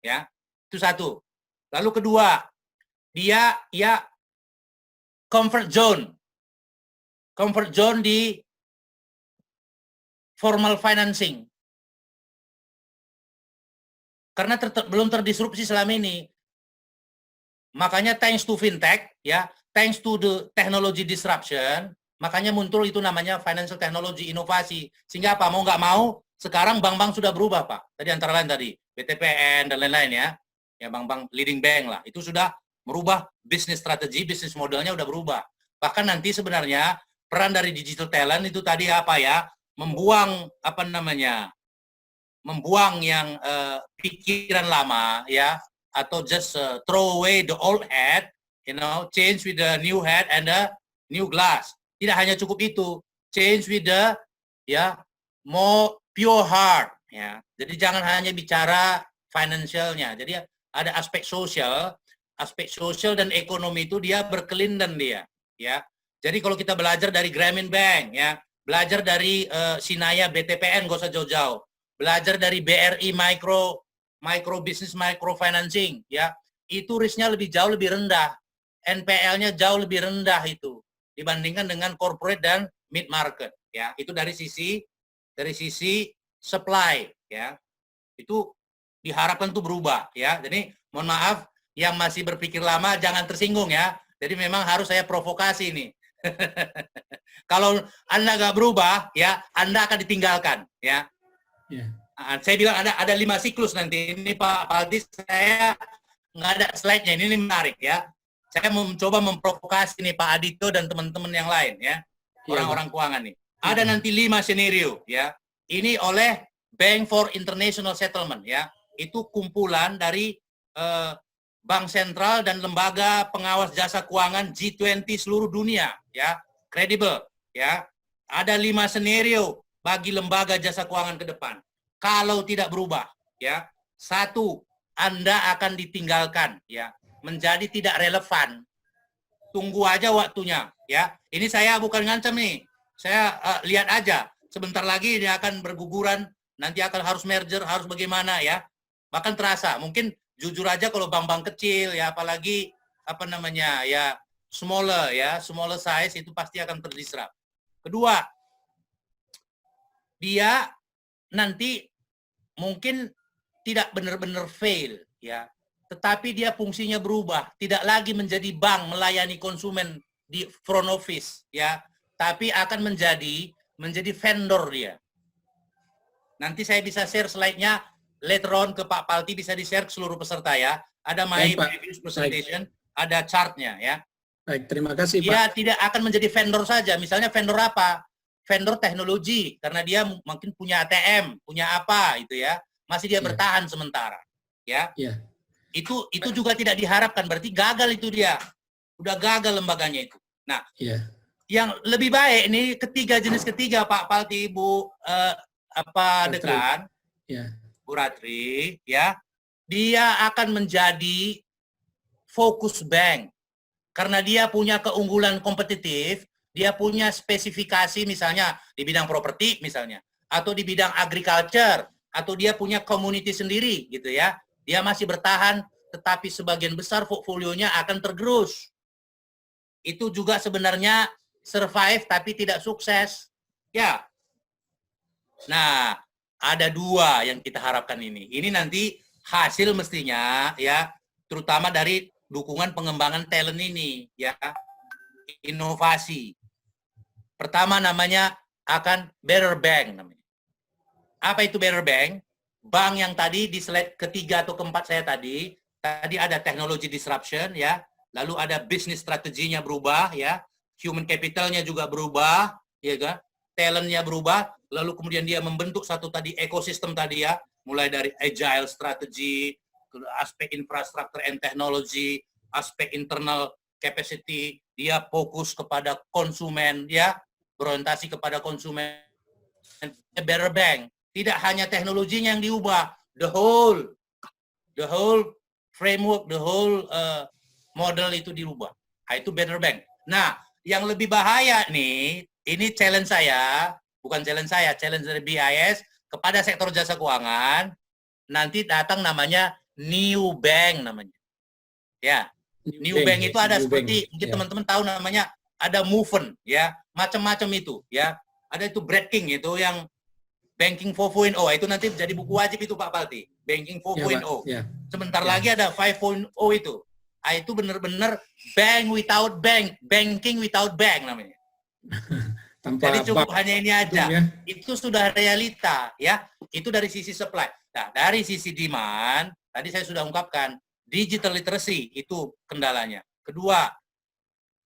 ya itu satu. Lalu kedua, dia ya comfort zone di formal financing. Karena belum terdisrupsi selama ini. Makanya thanks to fintech, ya, thanks to the technology disruption, makanya muncul itu namanya financial technology inovasi. Sehingga apa? Mau nggak mau, sekarang bank-bank sudah berubah, Pak. Tadi antara lain tadi, BTPN dan lain-lain ya. Ya bank-bank leading bank lah. Itu sudah merubah bisnis strategi, bisnis modelnya udah berubah. Bahkan nanti sebenarnya peran dari digital talent itu tadi apa ya? Membuang apa namanya? Membuang yang pikiran lama ya, atau just throw away the old head, you know, change with the new head and the new glass. Tidak hanya cukup itu, change with the more pure heart ya. Jadi jangan hanya bicara financialnya. Jadi ada aspek sosial dan ekonomi itu dia berkelindan dia ya. Jadi kalau kita belajar dari Grameen Bank ya, belajar dari Sinaya BTPN gak usah jauh-jauh, belajar dari BRI micro business micro financing ya, itu risknya lebih rendah, NPL-nya jauh lebih rendah itu dibandingkan dengan corporate dan mid market, ya. Itu dari sisi supply, ya. Itu diharapkan tuh berubah, ya. Jadi mohon maaf yang masih berpikir lama jangan tersinggung, ya. Jadi memang harus saya provokasi nih. Kalau Anda nggak berubah, ya Anda akan ditinggalkan, ya. Yeah. Saya bilang ada 5 siklus nanti. Ini Pak Paldi, saya nggak ada slide-nya. Ini menarik, ya. Saya mencoba memprovokasi nih Pak Adito dan teman-teman yang lain, ya. Orang-orang keuangan nih. Ada nanti 5 skenario, ya. Ini oleh Bank for International Settlement, ya. Itu kumpulan dari bank sentral dan lembaga pengawas jasa keuangan G20 seluruh dunia, ya. Kredibel, ya. Ada 5 skenario bagi lembaga jasa keuangan ke depan. Kalau tidak berubah, ya, 1, Anda akan ditinggalkan, ya, menjadi tidak relevan. Tunggu aja waktunya, ya. Ini saya bukan ngancam nih, saya lihat aja. Sebentar lagi dia akan berguguran, nanti akan harus merger, harus bagaimana, ya. Bahkan terasa, mungkin jujur aja kalau bank-bank kecil, ya, apalagi apa namanya, ya, smaller size itu pasti akan terdisrupt. Kedua, dia nanti mungkin tidak benar-benar fail, ya, tetapi dia fungsinya berubah, tidak lagi menjadi bank melayani konsumen di front office, ya, tapi akan menjadi vendor dia. Nanti saya bisa share slide-nya later on ke Pak Palti, bisa di-share ke seluruh peserta, ya. Ada my previous presentation, ada chart-nya, ya. Baik, terima kasih, Pak. Dia tidak akan menjadi vendor saja. Misalnya vendor apa? Vendor teknologi, karena dia mungkin punya ATM, punya apa, itu, ya. Masih dia bertahan sementara, ya. Yeah. Itu juga tidak diharapkan, berarti gagal itu dia. Udah gagal lembaganya itu. Nah, yang lebih baik ini jenis ketiga Pak Palti, Bu Dekan, Bu Ratri, ya. Dia akan menjadi fokus bank. Karena dia punya keunggulan kompetitif, dia punya spesifikasi misalnya di bidang properti misalnya, atau di bidang agriculture, atau dia punya community sendiri gitu, ya. Dia masih bertahan, tetapi sebagian besar portfolionya akan tergerus. Itu juga sebenarnya survive tapi tidak sukses, ya. Nah, ada 2 yang kita harapkan ini. Ini nanti hasil mestinya, ya, terutama dari dukungan pengembangan talent ini, ya, inovasi. Pertama namanya akan Better Bank namanya. Apa itu Better Bank? Bank yang tadi di slide ketiga atau keempat saya tadi ada technology disruption, ya. Lalu ada business strateginya berubah, ya. Human capitalnya juga berubah, ya kan? Talentnya berubah, lalu kemudian dia membentuk satu tadi ekosistem tadi, ya. Mulai dari agile strategy, aspek infrastructure and technology, aspek internal capacity, dia fokus kepada konsumen, ya. Berorientasi kepada konsumen. Better Bank. Tidak hanya teknologinya yang diubah, the whole framework, the whole model itu dirubah. Nah, itu Better Bank. Nah, yang lebih bahaya nih, ini challenge saya, bukan challenge saya, challenge dari BIS kepada sektor jasa keuangan. Nanti datang namanya New Bank namanya. Ya, New Bank itu ada seperti mungkin teman-teman tahu namanya, ada Movement, ya, macam-macam itu, ya. Ada itu breaking itu yang Banking 4.0, itu nanti jadi buku wajib itu Pak Palti. Banking 4.0. Sebentar lagi ada 5.0 itu. Itu benar-benar bank without bank, banking without bank namanya. Jadi cukup hanya ini aja. Itu sudah realita, ya. Itu dari sisi supply. Nah, dari sisi demand, tadi saya sudah ungkapkan, digital literacy itu kendalanya. Kedua,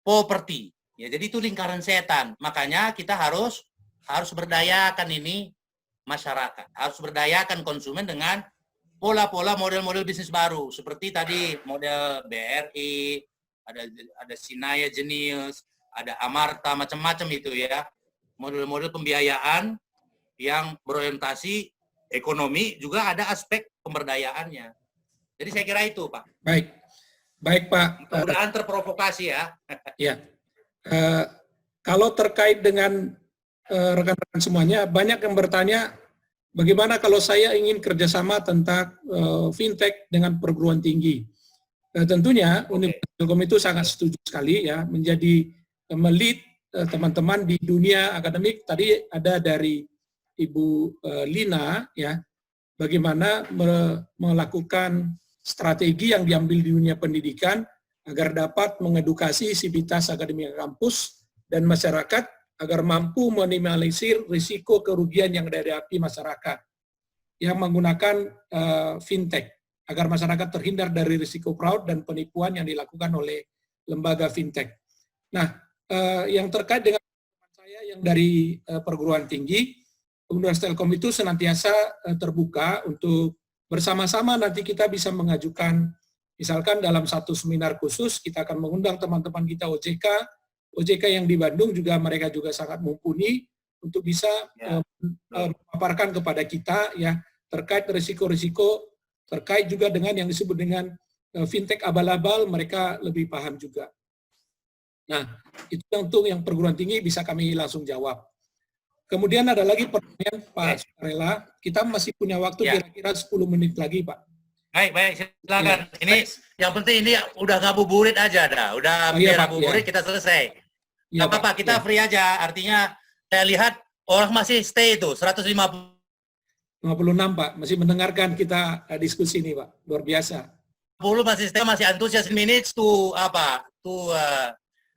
property. Ya, jadi itu lingkaran setan. Makanya kita harus berdayakan ini masyarakat. Harus berdayakan konsumen dengan pola-pola model-model bisnis baru. Seperti tadi model BRI, ada Sinaya Genius, ada Amarta, macam-macam itu, ya. Model-model pembiayaan yang berorientasi ekonomi, juga ada aspek pemberdayaannya. Jadi saya kira itu, Pak. Baik Pak. Mudah-mudahan terprovokasi, ya. Ya. Kalau terkait dengan rekan-rekan semuanya, banyak yang bertanya, bagaimana kalau saya ingin kerjasama tentang fintech dengan perguruan tinggi? Tentunya Universitas Telkom itu sangat setuju sekali, ya, menjadi melit teman-teman di dunia akademik. Tadi ada dari Ibu Lina, ya, bagaimana melakukan strategi yang diambil di dunia pendidikan agar dapat mengedukasi sivitas akademik kampus dan masyarakat agar mampu meminimalisir risiko kerugian yang dihadapi masyarakat yang menggunakan fintech, agar masyarakat terhindar dari risiko fraud dan penipuan yang dilakukan oleh lembaga fintech. Nah, yang terkait dengan saya yang dari perguruan tinggi, Universitas Telkom itu senantiasa terbuka untuk bersama-sama nanti kita bisa mengajukan, misalkan dalam satu seminar khusus, kita akan mengundang teman-teman kita OJK yang di Bandung juga, mereka juga sangat mumpuni untuk bisa memaparkan kepada kita ya terkait risiko-risiko, terkait juga dengan yang disebut dengan fintech abal-abal, mereka lebih paham juga. Nah, itu untuk yang perguruan tinggi bisa kami langsung jawab. Kemudian ada lagi pertanyaan Pak Sukarela, kita masih punya waktu kira-kira 10 menit lagi, Pak. Baik, silakan. Ya. Ini yang penting ini udah ngabuburit aja dah. Udah ngabuburit kita selesai. Enggak apa-apa, kita free aja. Artinya saya lihat orang masih stay itu 156, Pak. Masih mendengarkan kita diskusi ini, Pak. Luar biasa. 10 masih stay, masih antusias minutes to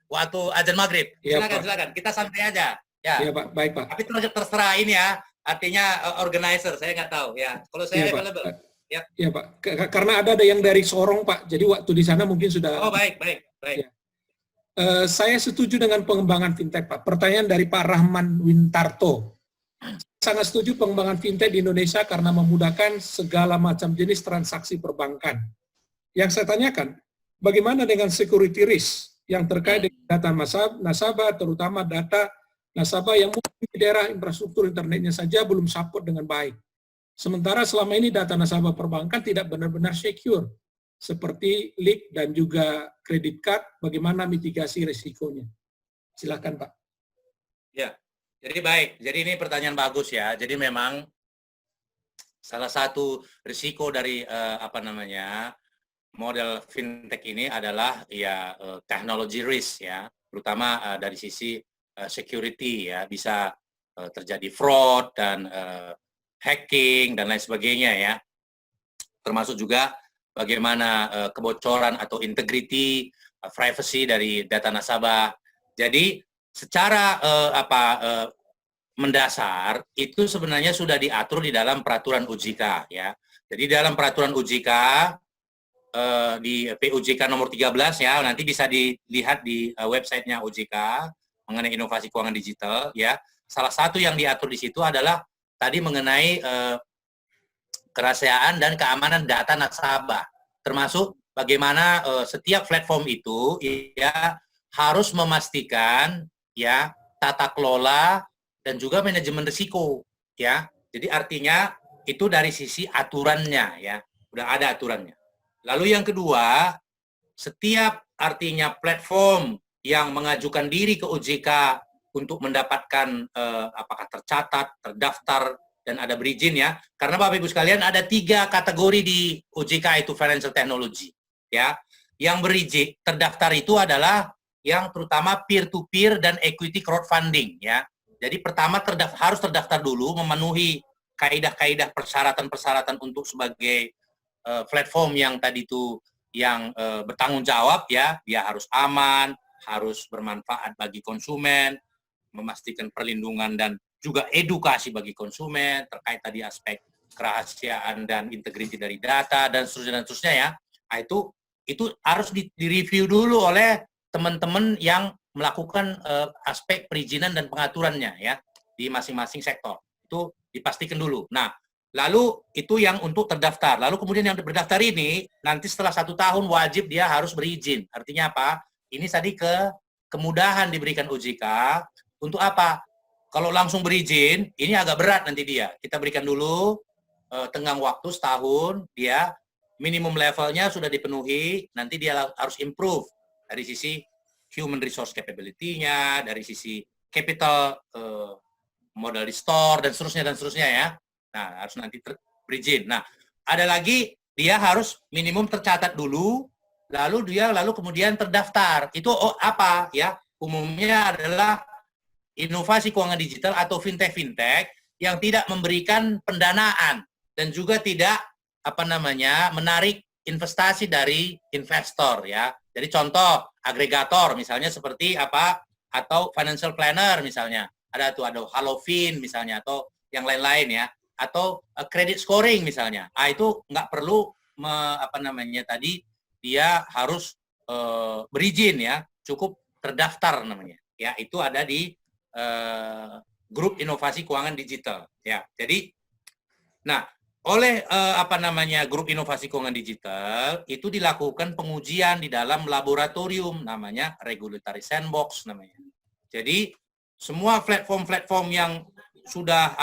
waktu azan maghrib. Silakan. Kita santai aja. Ya. Iya, Pak. Baik, Pak. Tapi terserah ini ya. Artinya organizer, saya nggak tahu ya. Kalau saya available. Ya. Iya, Pak. Karena ada yang dari Sorong, Pak. Jadi waktu di sana mungkin sudah. Oh, baik. Ya. Saya setuju dengan pengembangan fintech, Pak. Pertanyaan dari Pak Rahman Wintarto. Sangat setuju pengembangan fintech di Indonesia karena memudahkan segala macam jenis transaksi perbankan. Yang saya tanyakan, bagaimana dengan security risk yang terkait dengan data nasabah, terutama data nasabah yang mungkin di daerah infrastruktur internetnya saja belum support dengan baik. Sementara selama ini data nasabah perbankan tidak benar-benar secure, seperti leak dan juga kredit card, bagaimana mitigasi risikonya? Silakan, Pak. Ya, jadi baik. Jadi ini pertanyaan bagus ya. Jadi memang salah satu risiko dari model fintech ini adalah ya technology risk ya, terutama dari sisi security ya, bisa terjadi fraud dan hacking dan lain sebagainya ya, termasuk juga bagaimana kebocoran atau integrity, privacy dari data nasabah. Jadi secara mendasar itu sebenarnya sudah diatur di dalam peraturan OJK ya. Jadi dalam peraturan OJK di POJK nomor 13 ya, nanti bisa dilihat di websitenya OJK mengenai inovasi keuangan digital ya. Salah satu yang diatur di situ adalah tadi mengenai kerahasiaan dan keamanan data nasabah, termasuk bagaimana setiap platform itu ya harus memastikan ya tata kelola dan juga manajemen risiko ya. Jadi artinya itu dari sisi aturannya ya, udah ada aturannya. Lalu yang kedua, setiap artinya platform yang mengajukan diri ke OJK untuk mendapatkan apakah tercatat, terdaftar, dan ada berizin ya. Karena Bapak Ibu sekalian ada 3 kategori di OJK itu financial technology ya. Yang berizin terdaftar itu adalah yang terutama peer-to-peer dan equity crowdfunding ya. Jadi pertama harus terdaftar dulu, memenuhi kaidah-kaidah persyaratan-persyaratan untuk sebagai platform yang tadi itu yang bertanggung jawab ya. Dia harus aman, harus bermanfaat bagi konsumen, memastikan perlindungan dan juga edukasi bagi konsumen terkait tadi aspek kerahasiaan dan integriti dari data dan seterusnya ya. Nah, itu harus direview dulu oleh teman-teman yang melakukan aspek perizinan dan pengaturannya ya di masing-masing sektor. Itu dipastikan dulu. Nah, lalu itu yang untuk terdaftar. Lalu kemudian yang berdaftar ini nanti setelah 1 tahun wajib dia harus berizin. Artinya apa? Ini tadi kemudahan diberikan OJK untuk apa? Kalau langsung berizin, ini agak berat nanti dia. Kita berikan dulu tenggang waktu setahun, dia minimum levelnya sudah dipenuhi, nanti dia harus improve dari sisi human resource capability-nya, dari sisi capital modal di store, dan seterusnya ya. Nah, harus nanti berizin. Nah, ada lagi dia harus minimum tercatat dulu, lalu kemudian terdaftar. Itu apa ya? umumnya adalah inovasi keuangan digital atau fintech yang tidak memberikan pendanaan dan juga tidak menarik investasi dari investor ya. Jadi contoh agregator misalnya seperti atau financial planner misalnya. Ada Halofin misalnya atau yang lain-lain ya, atau credit scoring misalnya. Itu nggak perlu tadi dia harus berizin ya, cukup terdaftar namanya. Ya, itu ada di grup inovasi keuangan digital ya. Jadi oleh grup inovasi keuangan digital itu dilakukan pengujian di dalam laboratorium namanya regulatory sandbox namanya. Jadi semua platform-platform yang sudah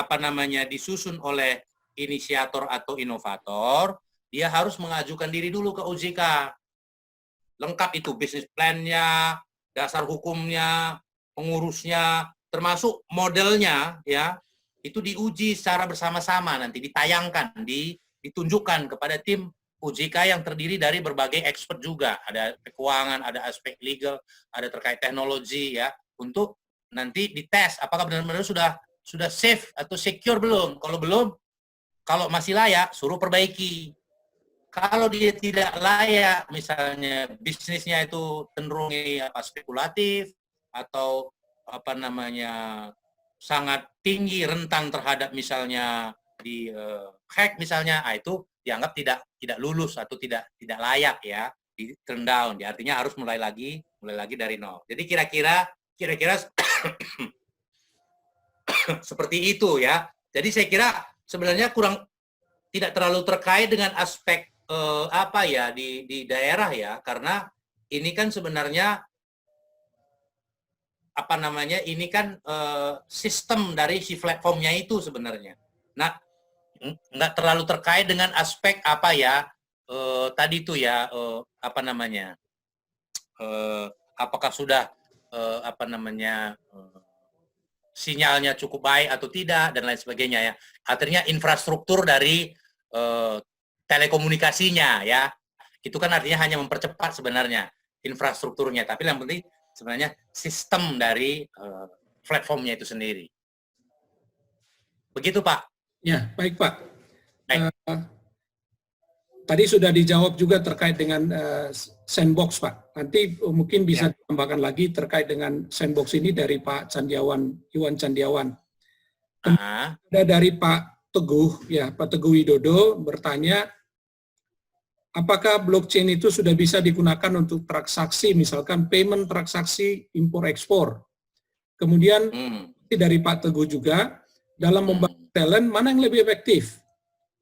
disusun oleh inisiator atau inovator, dia harus mengajukan diri dulu ke OJK. Lengkap itu bisnis plan-nya, dasar hukumnya, pengurusnya, termasuk modelnya ya, itu diuji secara bersama-sama, nanti ditayangkan, ditunjukkan kepada tim OJK yang terdiri dari berbagai expert juga, ada keuangan, ada aspek legal, ada terkait teknologi ya, untuk nanti dites apakah benar-benar sudah safe atau secure belum. Kalau belum, kalau masih layak, suruh perbaiki. Kalau dia tidak layak, misalnya bisnisnya itu cenderung spekulatif atau sangat tinggi rentan terhadap misalnya di hack misalnya, itu dianggap tidak lulus atau tidak layak ya, di turn down. Artinya harus mulai lagi dari nol. Jadi kira-kira seperti itu ya. Jadi saya kira sebenarnya tidak terlalu terkait dengan aspek di daerah ya, karena ini kan sebenarnya ini kan sistem dari si platformnya itu sebenarnya. Nah, nggak terlalu terkait dengan aspek tadi itu ya apakah sudah sinyalnya cukup baik atau tidak dan lain sebagainya ya. Artinya infrastruktur dari telekomunikasinya ya. Itu kan artinya hanya mempercepat sebenarnya infrastrukturnya, tapi yang penting sebenarnya sistem dari platformnya itu sendiri. Begitu Pak. Ya, baik Pak. Baik. Tadi sudah dijawab juga terkait dengan sandbox Pak. Nanti mungkin bisa ditambahkan lagi terkait dengan sandbox ini dari Pak Iwan Candiawan. Ada dari Pak Teguh, ya Pak Teguh Widodo bertanya, apakah blockchain itu sudah bisa digunakan untuk transaksi, misalkan payment transaksi impor-ekspor? Kemudian dari Pak Teguh juga, dalam membangun talent, mana yang lebih efektif?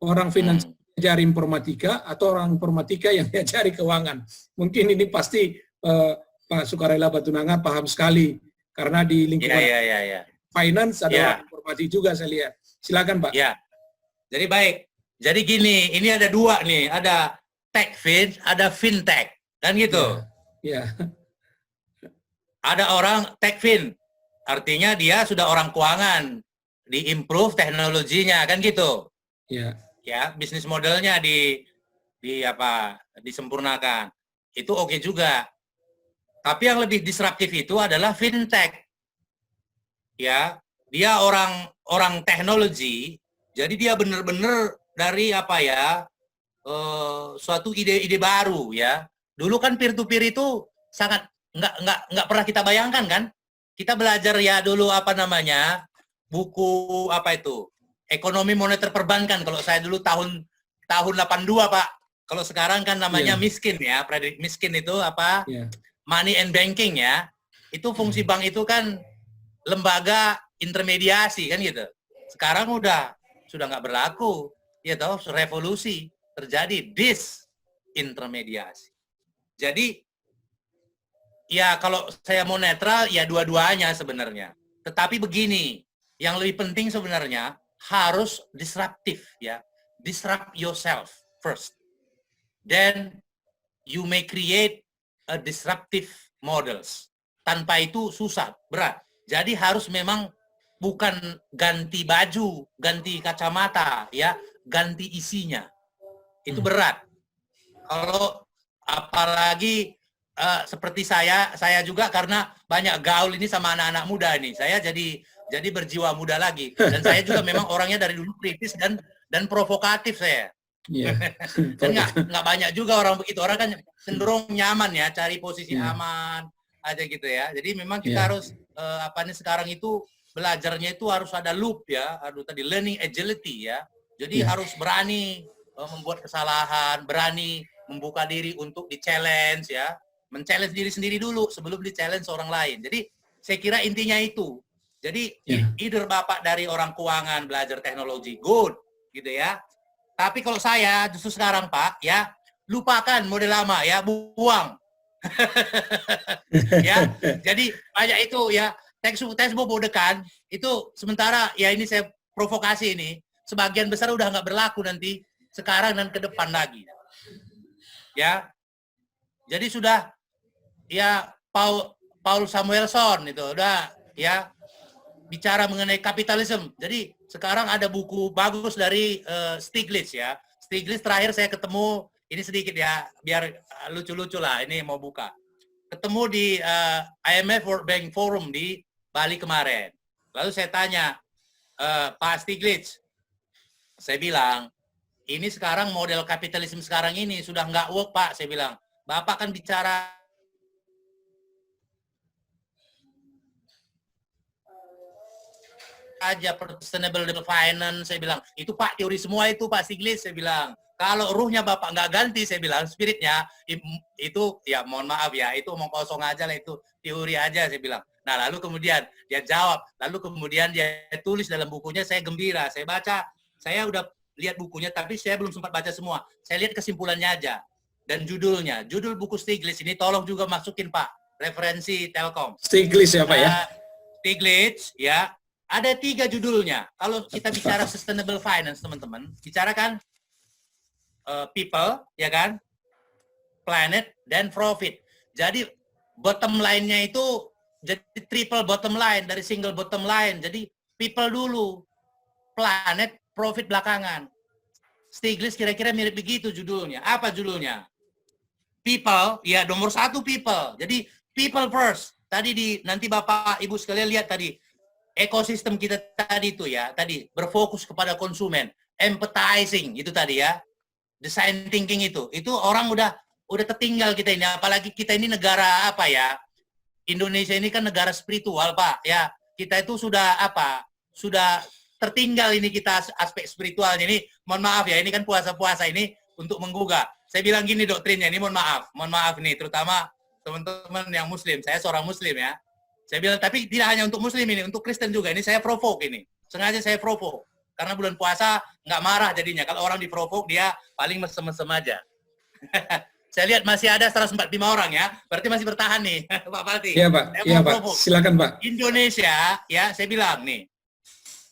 Orang finansial diajari informatika atau orang informatika yang diajari keuangan? Mungkin ini pasti Pak Sukarela Batunanga paham sekali, karena di lingkungan finance ada orang informasi juga saya lihat. Silakan Pak. Ya, jadi baik. Jadi gini, ini ada dua nih, ada techfin, ada fintech, kan gitu. Ya. Ada orang techfin, artinya dia sudah orang keuangan, diimprove teknologinya, kan gitu. Ya. Ya, bisnis modelnya disempurnakan. Itu oke juga. Tapi yang lebih disruptif itu adalah fintech. Ya, dia orang teknologi, jadi dia benar-benar dari suatu ide-ide baru ya. Dulu kan peer to peer itu sangat nggak pernah kita bayangkan kan. Kita belajar ya dulu buku ekonomi moneter perbankan. Kalau saya dulu tahun 82 Pak. Kalau sekarang kan namanya miskin ya, predik miskin itu money and banking ya. Itu fungsi bank itu kan lembaga intermediasi kan gitu. Sekarang sudah nggak berlaku, ya toh, revolusi terjadi disintermediasi. Jadi ya kalau saya mau netral ya dua-duanya sebenarnya. Tetapi begini, yang lebih penting sebenarnya harus disruptif ya. Disrupt yourself first. Then you may create a disruptive models. Tanpa itu susah, berat. Jadi harus memang bukan ganti baju, ganti kacamata, ya, ganti isinya. Itu berat. Kalau apalagi seperti saya juga karena banyak gaul ini sama anak-anak muda nih. Saya jadi berjiwa muda lagi. Dan saya juga memang orangnya dari dulu kritis dan provokatif saya. Iya. Dan nggak banyak juga orang begitu. Orang kan cenderung nyaman ya, cari posisi aman aja gitu ya. Jadi memang kita harus sekarang itu belajarnya itu harus ada loop ya, tadi learning agility ya. Jadi harus berani membuat kesalahan, berani membuka diri untuk di-challenge ya. Men-challenge diri sendiri dulu sebelum di-challenge orang lain. Jadi saya kira intinya itu. Jadi either Bapak dari orang keuangan belajar teknologi, good gitu ya. Tapi kalau saya justru sekarang Pak ya, lupakan model lama ya, buang. Ya, jadi banyak itu ya, textbook bodekan itu sementara ya ini saya provokasi ini, sebagian besar udah nggak berlaku nanti sekarang dan ke depan lagi. Ya, jadi sudah ya Paul Samuelson itu udah ya bicara mengenai kapitalisme. Jadi sekarang ada buku bagus dari Stiglitz ya. Stiglitz terakhir saya ketemu, ini sedikit ya, biar lucu-lucu lah, ini mau buka. Ketemu di IMF World Bank Forum di Bali kemarin. Lalu saya tanya, Pak Stiglitz, saya bilang, ini sekarang model kapitalisme sekarang ini sudah nggak work Pak, saya bilang. Bapak kan bicara aja sustainable finance, saya bilang itu Pak teori semua itu Pak Stiglitz, saya bilang kalau ruhnya Bapak nggak ganti, saya bilang spiritnya itu ya mohon maaf ya, itu omong kosong aja lah, itu teori aja, saya bilang. Nah lalu kemudian dia jawab, lalu kemudian dia tulis dalam bukunya, saya gembira, saya baca, saya udah lihat bukunya tapi saya belum sempat baca semua, saya lihat kesimpulannya aja dan judulnya, judul buku Stiglitz ini tolong juga masukin Pak, referensi Telkom. Stiglitz ya Pak ya? Stiglitz ya. Ada 3 judulnya. Kalau kita bicara sustainable finance, teman-teman, bicarakan people, ya kan, planet, dan profit. Jadi bottom line-nya itu jadi triple bottom line dari single bottom line. Jadi people dulu, planet, profit belakangan. Stiglitz kira-kira mirip begitu judulnya. Apa judulnya? People, ya nomor 1 people. Jadi people first. Tadi nanti Bapak Ibu sekalian lihat tadi. Ekosistem kita tadi itu ya, tadi berfokus kepada konsumen, empathizing itu tadi ya, design thinking itu orang udah tertinggal kita ini, apalagi kita ini negara apa ya, Indonesia ini kan negara spiritual Pak ya, kita itu sudah tertinggal ini kita aspek spiritualnya ini, mohon maaf ya, ini kan puasa ini untuk menggugah. Saya bilang gini doktrinnya ini, mohon maaf nih, terutama teman-teman yang Muslim, saya seorang Muslim ya. Saya bilang, tapi tidak hanya untuk Muslim ini, untuk Kristen juga. Ini saya provoke ini. Sengaja saya provoke. Karena bulan puasa nggak marah jadinya. Kalau orang diprovoke, dia paling mesem-mesem aja. Saya lihat masih ada 145 orang ya. Berarti masih bertahan nih, Pak Falti. Iya Pak, iya Pak. Silakan Pak. Indonesia, ya saya bilang nih,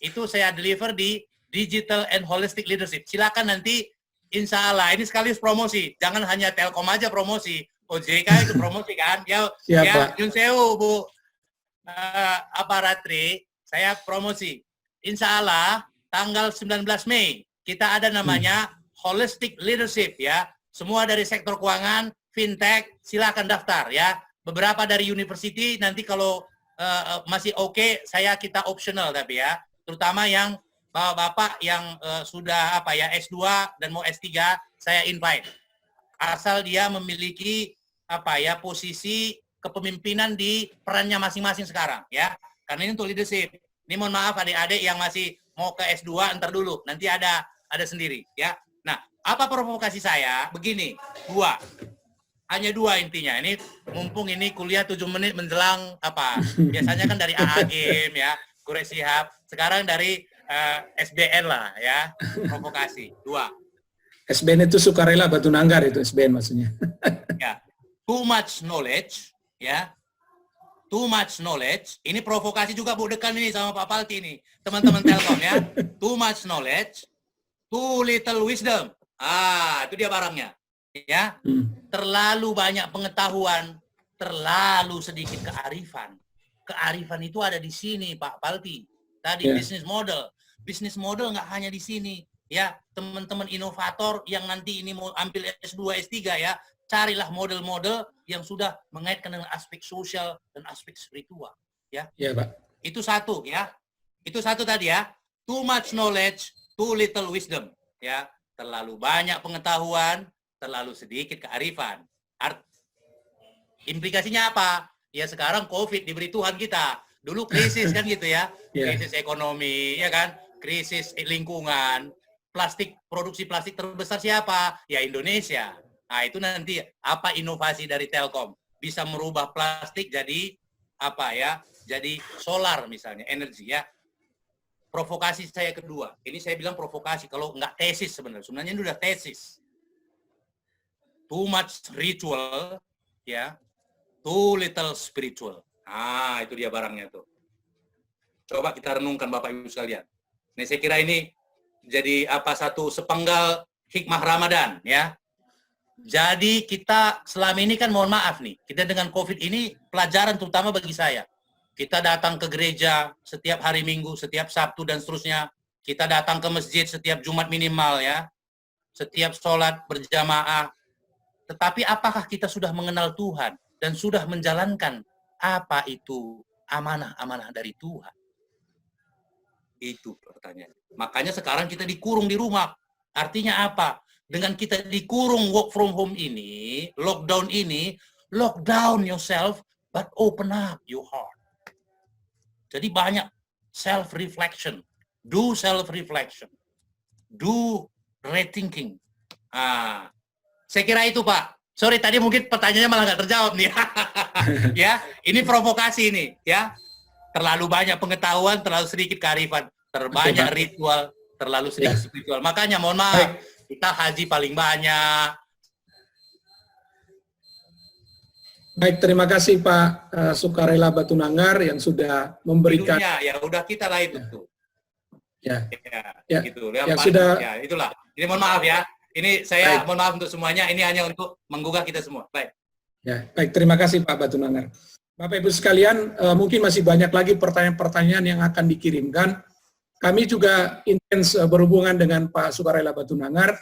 itu saya deliver di Digital and Holistic Leadership. Silakan nanti, insya Allah, ini sekaligus promosi. Jangan hanya Telkom aja promosi. OJK itu promosi kan. Ya, Yun Sewu, Bu. Ratri, saya promosi. Insya Allah tanggal 19 Mei kita ada namanya Holistic Leadership ya. Semua dari sektor keuangan, fintech, silakan daftar ya. Beberapa dari university nanti kalau masih oke, kita optional tapi ya. Terutama yang bapak-bapak yang sudah S2 dan mau S3, saya invite. Asal dia memiliki posisi kepemimpinan di perannya masing-masing sekarang ya, karena ini untuk leadership. Ini mohon maaf adik-adik yang masih mau ke S2 ntar dulu, nanti ada sendiri ya. Nah, apa provokasi saya? Begini, hanya dua intinya. Ini mumpung ini kuliah 7 menit menjelang biasanya kan dari AAGM ya, Kure Sihab, sekarang dari SBN lah ya, provokasi. 2. SBN itu sukarela Batu Nanggar itu SBN maksudnya. Ya, too much knowledge. Ya, too much knowledge. Ini provokasi juga Bu Dekan ini sama Pak Falti ini, teman-teman Telkom ya. Too much knowledge, too little wisdom. Itu dia barangnya. Ya, terlalu banyak pengetahuan, terlalu sedikit kearifan. Kearifan itu ada di sini Pak Falti. Tadi business model. Business model nggak hanya di sini. Ya, teman-teman inovator yang nanti ini mau ambil S2, S3 ya. carilah model-model yang sudah mengaitkan dengan aspek sosial dan aspek spiritual. Ya, Iya, Pak. itu satu ya. Itu satu tadi ya. Too much knowledge, too little wisdom. Ya, terlalu banyak pengetahuan, terlalu sedikit kearifan. Implikasinya apa? Ya sekarang COVID diberi Tuhan kita. Dulu krisis kan gitu ya. Krisis ekonomi, ya kan? Krisis lingkungan. Produksi plastik terbesar siapa? Ya Indonesia. Nah, itu nanti apa inovasi dari Telkom? Bisa merubah plastik jadi apa ya? Jadi solar misalnya, energi ya. Provokasi saya kedua. Ini saya bilang provokasi, kalau nggak tesis sebenarnya. Sebenarnya ini udah tesis. Too much ritual, ya. Too little spiritual. Ah, itu dia barangnya tuh. Coba kita renungkan Bapak Ibu sekalian. Nah, saya kira ini jadi satu sepenggal hikmah Ramadan, ya. Jadi kita selama ini kan mohon maaf nih, kita dengan COVID ini pelajaran terutama bagi saya. Kita datang ke gereja setiap hari Minggu, setiap Sabtu dan seterusnya. Kita datang ke masjid setiap Jumat minimal ya. Setiap sholat berjamaah. Tetapi apakah kita sudah mengenal Tuhan dan sudah menjalankan apa itu amanah-amanah dari Tuhan? Itu pertanyaan. Makanya sekarang kita dikurung di rumah. Artinya apa? Dengan kita dikurung work from home ini, lockdown ini, lock down yourself, but open up your heart. Jadi banyak self-reflection. Do self-reflection. Do rethinking. Saya kira itu, Pak. Sorry, tadi mungkin pertanyaannya malah nggak terjawab nih. Ya, ini provokasi nih, ya. Terlalu banyak pengetahuan, terlalu sedikit kearifan. Terbanyak ritual, terlalu sedikit spiritual. Makanya mohon maaf, kita haji paling banyak. Baik, terima kasih Pak Sukarela Batunangar yang sudah memberikan. Ya udah kita lah itu tuh. Ya, gitu. Yang sudah. Ya, itulah. Ini mohon maaf ya. Ini saya mohon maaf untuk semuanya. Ini hanya untuk menggugah kita semua. Baik. Ya, baik. Terima kasih Pak Batunangar. Bapak Ibu sekalian, mungkin masih banyak lagi pertanyaan-pertanyaan yang akan dikirimkan. Kami juga intens berhubungan dengan Pak Sukarela Batunangar.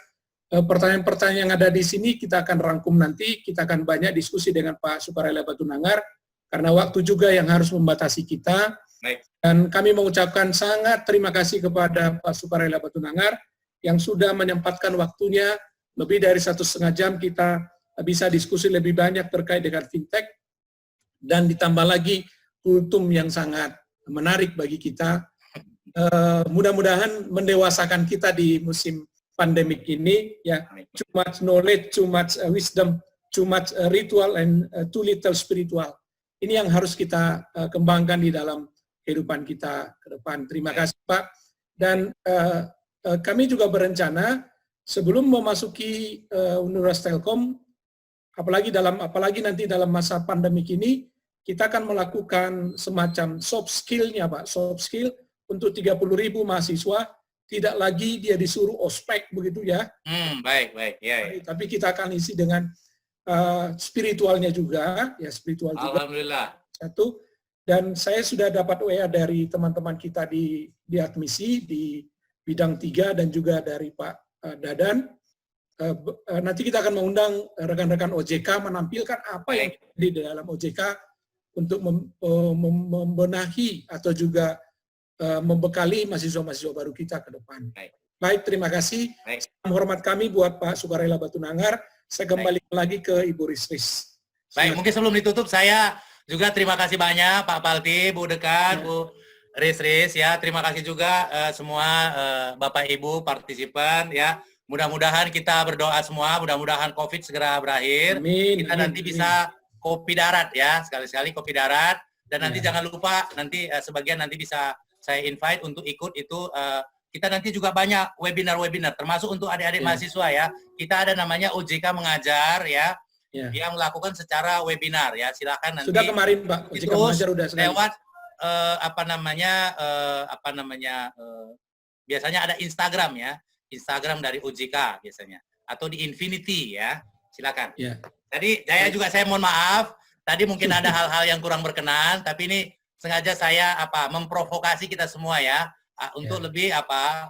Pertanyaan-pertanyaan yang ada di sini kita akan rangkum nanti, kita akan banyak diskusi dengan Pak Sukarela Batunangar, karena waktu juga yang harus membatasi kita. Baik. Dan kami mengucapkan sangat terima kasih kepada Pak Sukarela Batunangar yang sudah menyempatkan waktunya, lebih dari 1,5 jam kita bisa diskusi lebih banyak terkait dengan fintech, dan ditambah lagi kultum yang sangat menarik bagi kita. Mudah-mudahan mendewasakan kita di musim pandemik ini, ya. Too much knowledge, too much wisdom, too much ritual, and too little spiritual. Ini yang harus kita kembangkan di dalam kehidupan kita ke depan. Terima kasih Pak. Dan kami juga berencana sebelum memasuki Universitas Telkom, apalagi nanti dalam masa pandemik ini, kita akan melakukan semacam soft skill-nya Pak, soft skill untuk 30.000 mahasiswa. Tidak lagi dia disuruh ospek begitu ya. Baik. Ya. Tapi kita akan isi dengan spiritualnya juga, ya spiritual juga. Alhamdulillah. Satu. Dan saya sudah dapat WA dari teman-teman kita di admisi di bidang 3 dan juga dari Pak Dadan. Nanti kita akan mengundang rekan-rekan OJK menampilkan apa yang di dalam OJK untuk membenahi atau juga membekali mahasiswa-mahasiswa baru kita ke depan. Baik, terima kasih. Salam hormat kami buat Pak Sukarela Batunangar. Saya kembali lagi ke Ibu Risris. Baik, mungkin sebelum ditutup saya juga terima kasih banyak Pak Palti, Bu Dekan, Bu Risris ya. Terima kasih juga semua Bapak Ibu partisipan ya. Mudah-mudahan kita berdoa semua, mudah-mudahan COVID segera berakhir. Amin, kita nanti bisa kopi darat ya, sekali-sekali kopi darat. Dan nanti jangan lupa, nanti sebagian nanti bisa saya invite untuk ikut itu. Kita nanti juga banyak webinar-webinar, termasuk untuk adik-adik mahasiswa ya. Kita ada namanya OJK Mengajar ya, yang melakukan secara webinar ya. Silakan nanti. Sudah kemarin Pak, OJK Mengajar sudah lewat biasanya ada Instagram ya, Instagram dari OJK biasanya, atau di Infinity ya. Silakan. Jadi saya mohon maaf, tadi mungkin ada hal-hal yang kurang berkenan, tapi ini sengaja saya memprovokasi kita semua ya, untuk lebih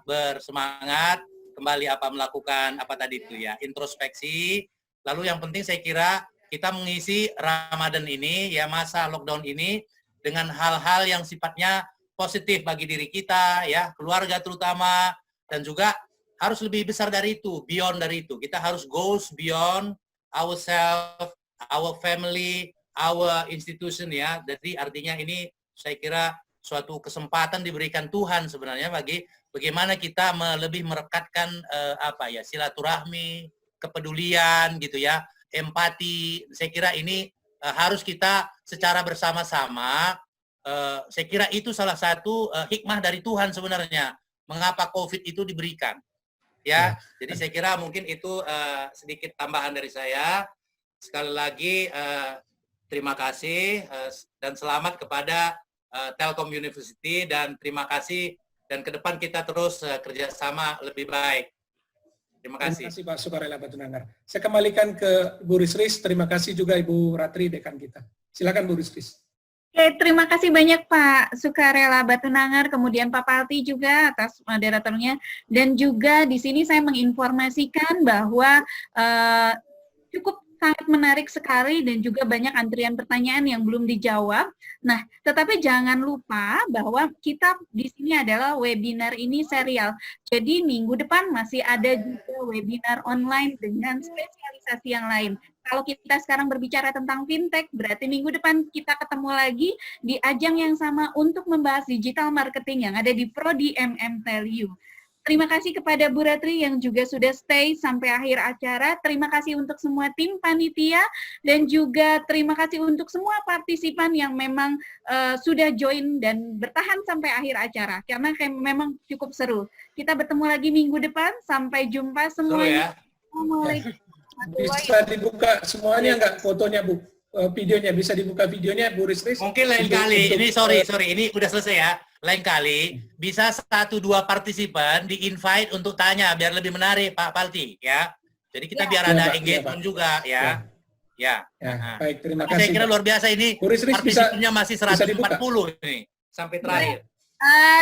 bersemangat kembali melakukan tadi itu ya, introspeksi Lalu yang penting saya kira kita mengisi Ramadan ini, ya masa lockdown ini, dengan hal-hal yang sifatnya positif bagi diri kita, ya keluarga terutama, dan juga harus lebih besar dari itu, beyond dari itu. Kita harus goes beyond ourselves, our family, our institution, ya. Jadi artinya ini saya kira suatu kesempatan diberikan Tuhan sebenarnya bagi bagaimana kita lebih merekatkan silaturahmi, kepedulian gitu ya, empati. Saya kira ini harus kita secara bersama-sama. Saya kira itu salah satu hikmah dari Tuhan sebenarnya mengapa COVID itu diberikan. Ya, jadi saya kira mungkin itu sedikit tambahan dari saya. Sekali lagi terima kasih dan selamat kepada Telkom University, dan terima kasih, dan ke depan kita terus kerjasama lebih baik. Terima kasih. Terima kasih Pak Sukarela Batunangar. Saya kembalikan ke Bu Risris. Terima kasih juga Ibu Ratri, dekan kita. Silakan Bu Risris. Oke, terima kasih banyak Pak Sukarela Batunangar, kemudian Pak Palti juga atas moderatornya, dan juga di sini saya menginformasikan bahwa cukup sangat menarik sekali dan juga banyak antrian pertanyaan yang belum dijawab. Nah, tetapi jangan lupa bahwa kita di sini adalah webinar ini serial. Jadi minggu depan masih ada juga webinar online dengan spesialisasi yang lain. Kalau kita sekarang berbicara tentang fintech, berarti minggu depan kita ketemu lagi di ajang yang sama untuk membahas digital marketing yang ada di Prodi MM-TelU. Terima kasih kepada Bu Ratri yang juga sudah stay sampai akhir acara. Terima kasih untuk semua tim panitia, dan juga terima kasih untuk semua partisipan yang memang sudah join dan bertahan sampai akhir acara, karena memang cukup seru. Kita bertemu lagi minggu depan. Sampai jumpa semuanya. Assalamualaikum. Bisa dibuka semuanya nggak fotonya Bu? Videonya bisa dibuka videonya Bu Risris? Mungkin lain kali, ini sorry, ini udah selesai ya. Lain kali bisa 1-2 partisipan di-invite untuk tanya biar lebih menarik Pak Palti ya. Jadi kita biar ada engagement juga ya. Ya. Baik, terima kasih. Saya kira luar biasa ini partisipannya masih 140 ini sampai terakhir.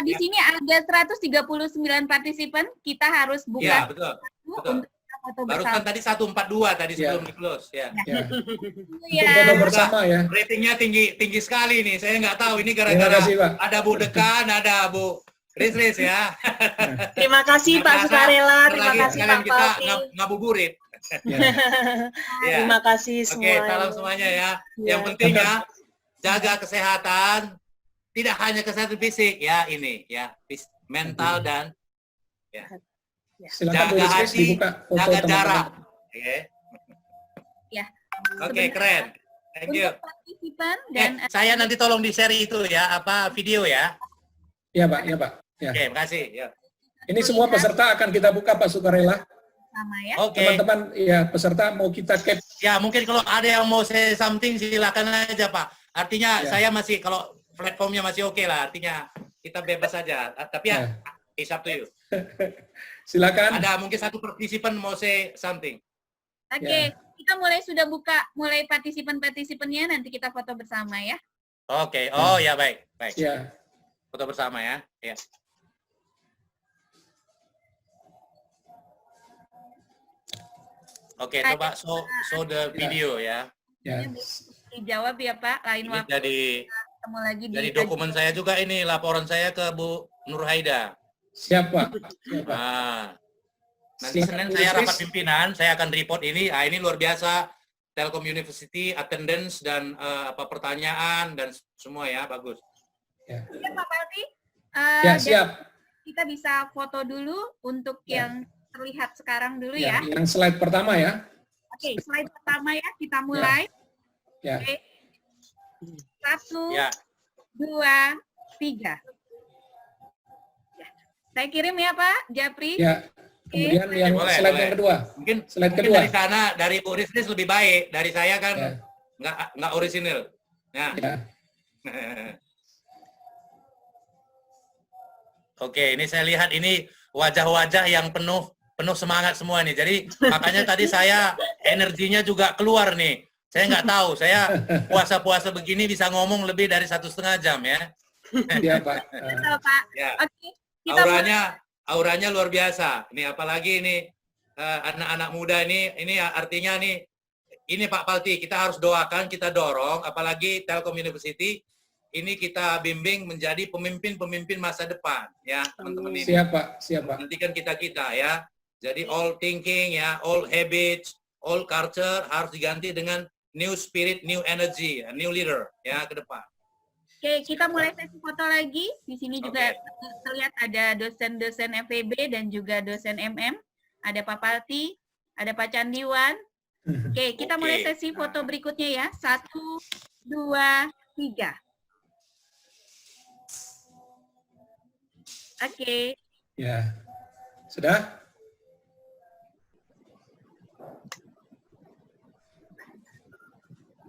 Di sini ada 139 partisipan, kita harus buka. Ya, betul. Baru kan tadi 142 tadi sebelum di-close ya. Foto bersama ya. Ratingnya tinggi sekali nih. Saya nggak tahu ini gara-gara ada Bu Dekan, ada Bu Risris ya. Terima kasih Pak Sukarela, terima kasih Pak Palti. Kita ngabuburit. Terima kasih semua. Oke, salam semuanya ya. Yang penting ya jaga kesehatan, tidak hanya kesehatan fisik ya, ini ya, mental dan ya. Silakan jaga hati, jaga jarak. Oke, keren. Thank you. Saya nanti tolong di-share itu ya, video ya. Iya Pak, iya Pak. Ya. Oke, makasih. Ya. Ini semua peserta akan kita buka Pak Sukarela. Sama ya. Oke. Teman-teman, ya peserta mau kita cap. Ya, mungkin kalau ada yang mau say something silakan aja Pak. Artinya saya masih, kalau platformnya masih oke lah, artinya kita bebas saja. Tapi ya, it's up to you. Silakan. Ada mungkin satu partisipan mau say something. Oke, kita sudah buka partisipannya, nanti kita foto bersama ya. Oke, oh ya baik. Ya. Foto bersama ya. Ya. Oke, coba show the video ya. Ya. Dijawab ya Pak, lain waktu ketemu lagi dari dokumen saya juga ini, laporan saya ke Bu Nurhaida. Siapa? Nanti Senin saya rapat pimpinan, saya akan report ini. Ini luar biasa, Telkom University, attendance dan pertanyaan dan semua ya, bagus. Ya, Pak Palti. Ya, siap. Kita bisa foto dulu untuk yang terlihat sekarang dulu ya. Yang slide pertama ya. Oke, slide pertama ya, kita mulai. Ya. Oke. 1, 2, 3. Saya kirim ya Pak Japri. Ya. Kemudian yang slide yang kedua. Mungkin slide kedua. Dari sana, dari Bu Risris lebih baik. Dari saya kan nggak orisinil. Ya. Oke, ini saya lihat ini wajah-wajah yang penuh semangat semua nih. Jadi makanya tadi saya energinya juga keluar nih. Saya nggak tahu, saya puasa-puasa begini bisa ngomong lebih dari 1,5 jam ya. Iya Pak. Betul Pak. Ya. Oke. Auranya luar biasa. Ini apalagi ini anak-anak muda ini artinya ini Pak Palti, kita harus doakan, kita dorong, apalagi Telkom University ini kita bimbing menjadi pemimpin-pemimpin masa depan, ya teman-teman ini. Siapa? Nanti kan kita ya. Jadi old thinking, ya, old habits, old culture harus diganti dengan new spirit, new energy, new leader, ya ke depan. Oke, kita mulai sesi foto lagi. Di sini juga terlihat ada dosen-dosen FEB dan juga dosen MM. Ada Pak Palti, ada Pak Candiwan. Oke, kita mulai sesi foto berikutnya ya. 1, 2, 3. Oke. Ya. Sudah?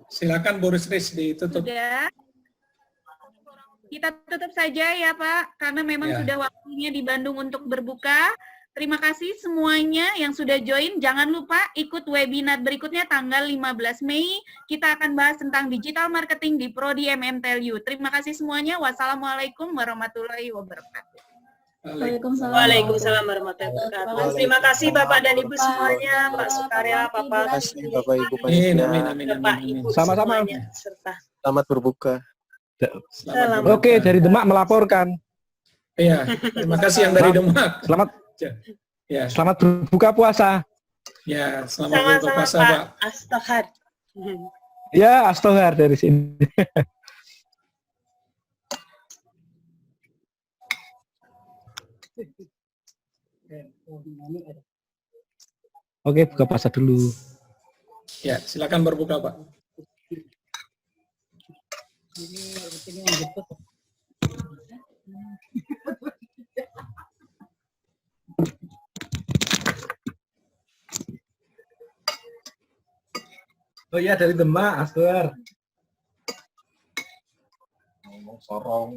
Silakan Bu Risris ditutup. Sudah. Kita tutup saja ya Pak, karena memang Ya. sudah waktunya di Bandung untuk berbuka. Terima kasih semuanya yang sudah join. Jangan lupa ikut webinar berikutnya tanggal 15 Mei. Kita akan bahas tentang digital marketing di Prodi MMTLU. Terima kasih semuanya. Wassalamualaikum warahmatullahi wabarakatuh. Waalaikumsalam warahmatullahi wabarakatuh. Terima kasih Bapak dan Ibu semuanya, Pak Sukarela, Pak Palti, Bapak Ibu Amin, panitia. amin. Bapak Ibu Sama-sama. semuanya, serta Selamat berbuka. selamat. Oke, dari Demak melaporkan. Iya, terima kasih yang dari Demak. Selamat Ya, selamat berbuka puasa. ya, selamat berbuka Sama-sama puasa, Pak Pak. Astohar. Ya, Astohar dari sini. Oke, buka puasa dulu. Ya, silakan berbuka, Pak. Oh iya, dari Demak, Astohar. Ngomong sorong.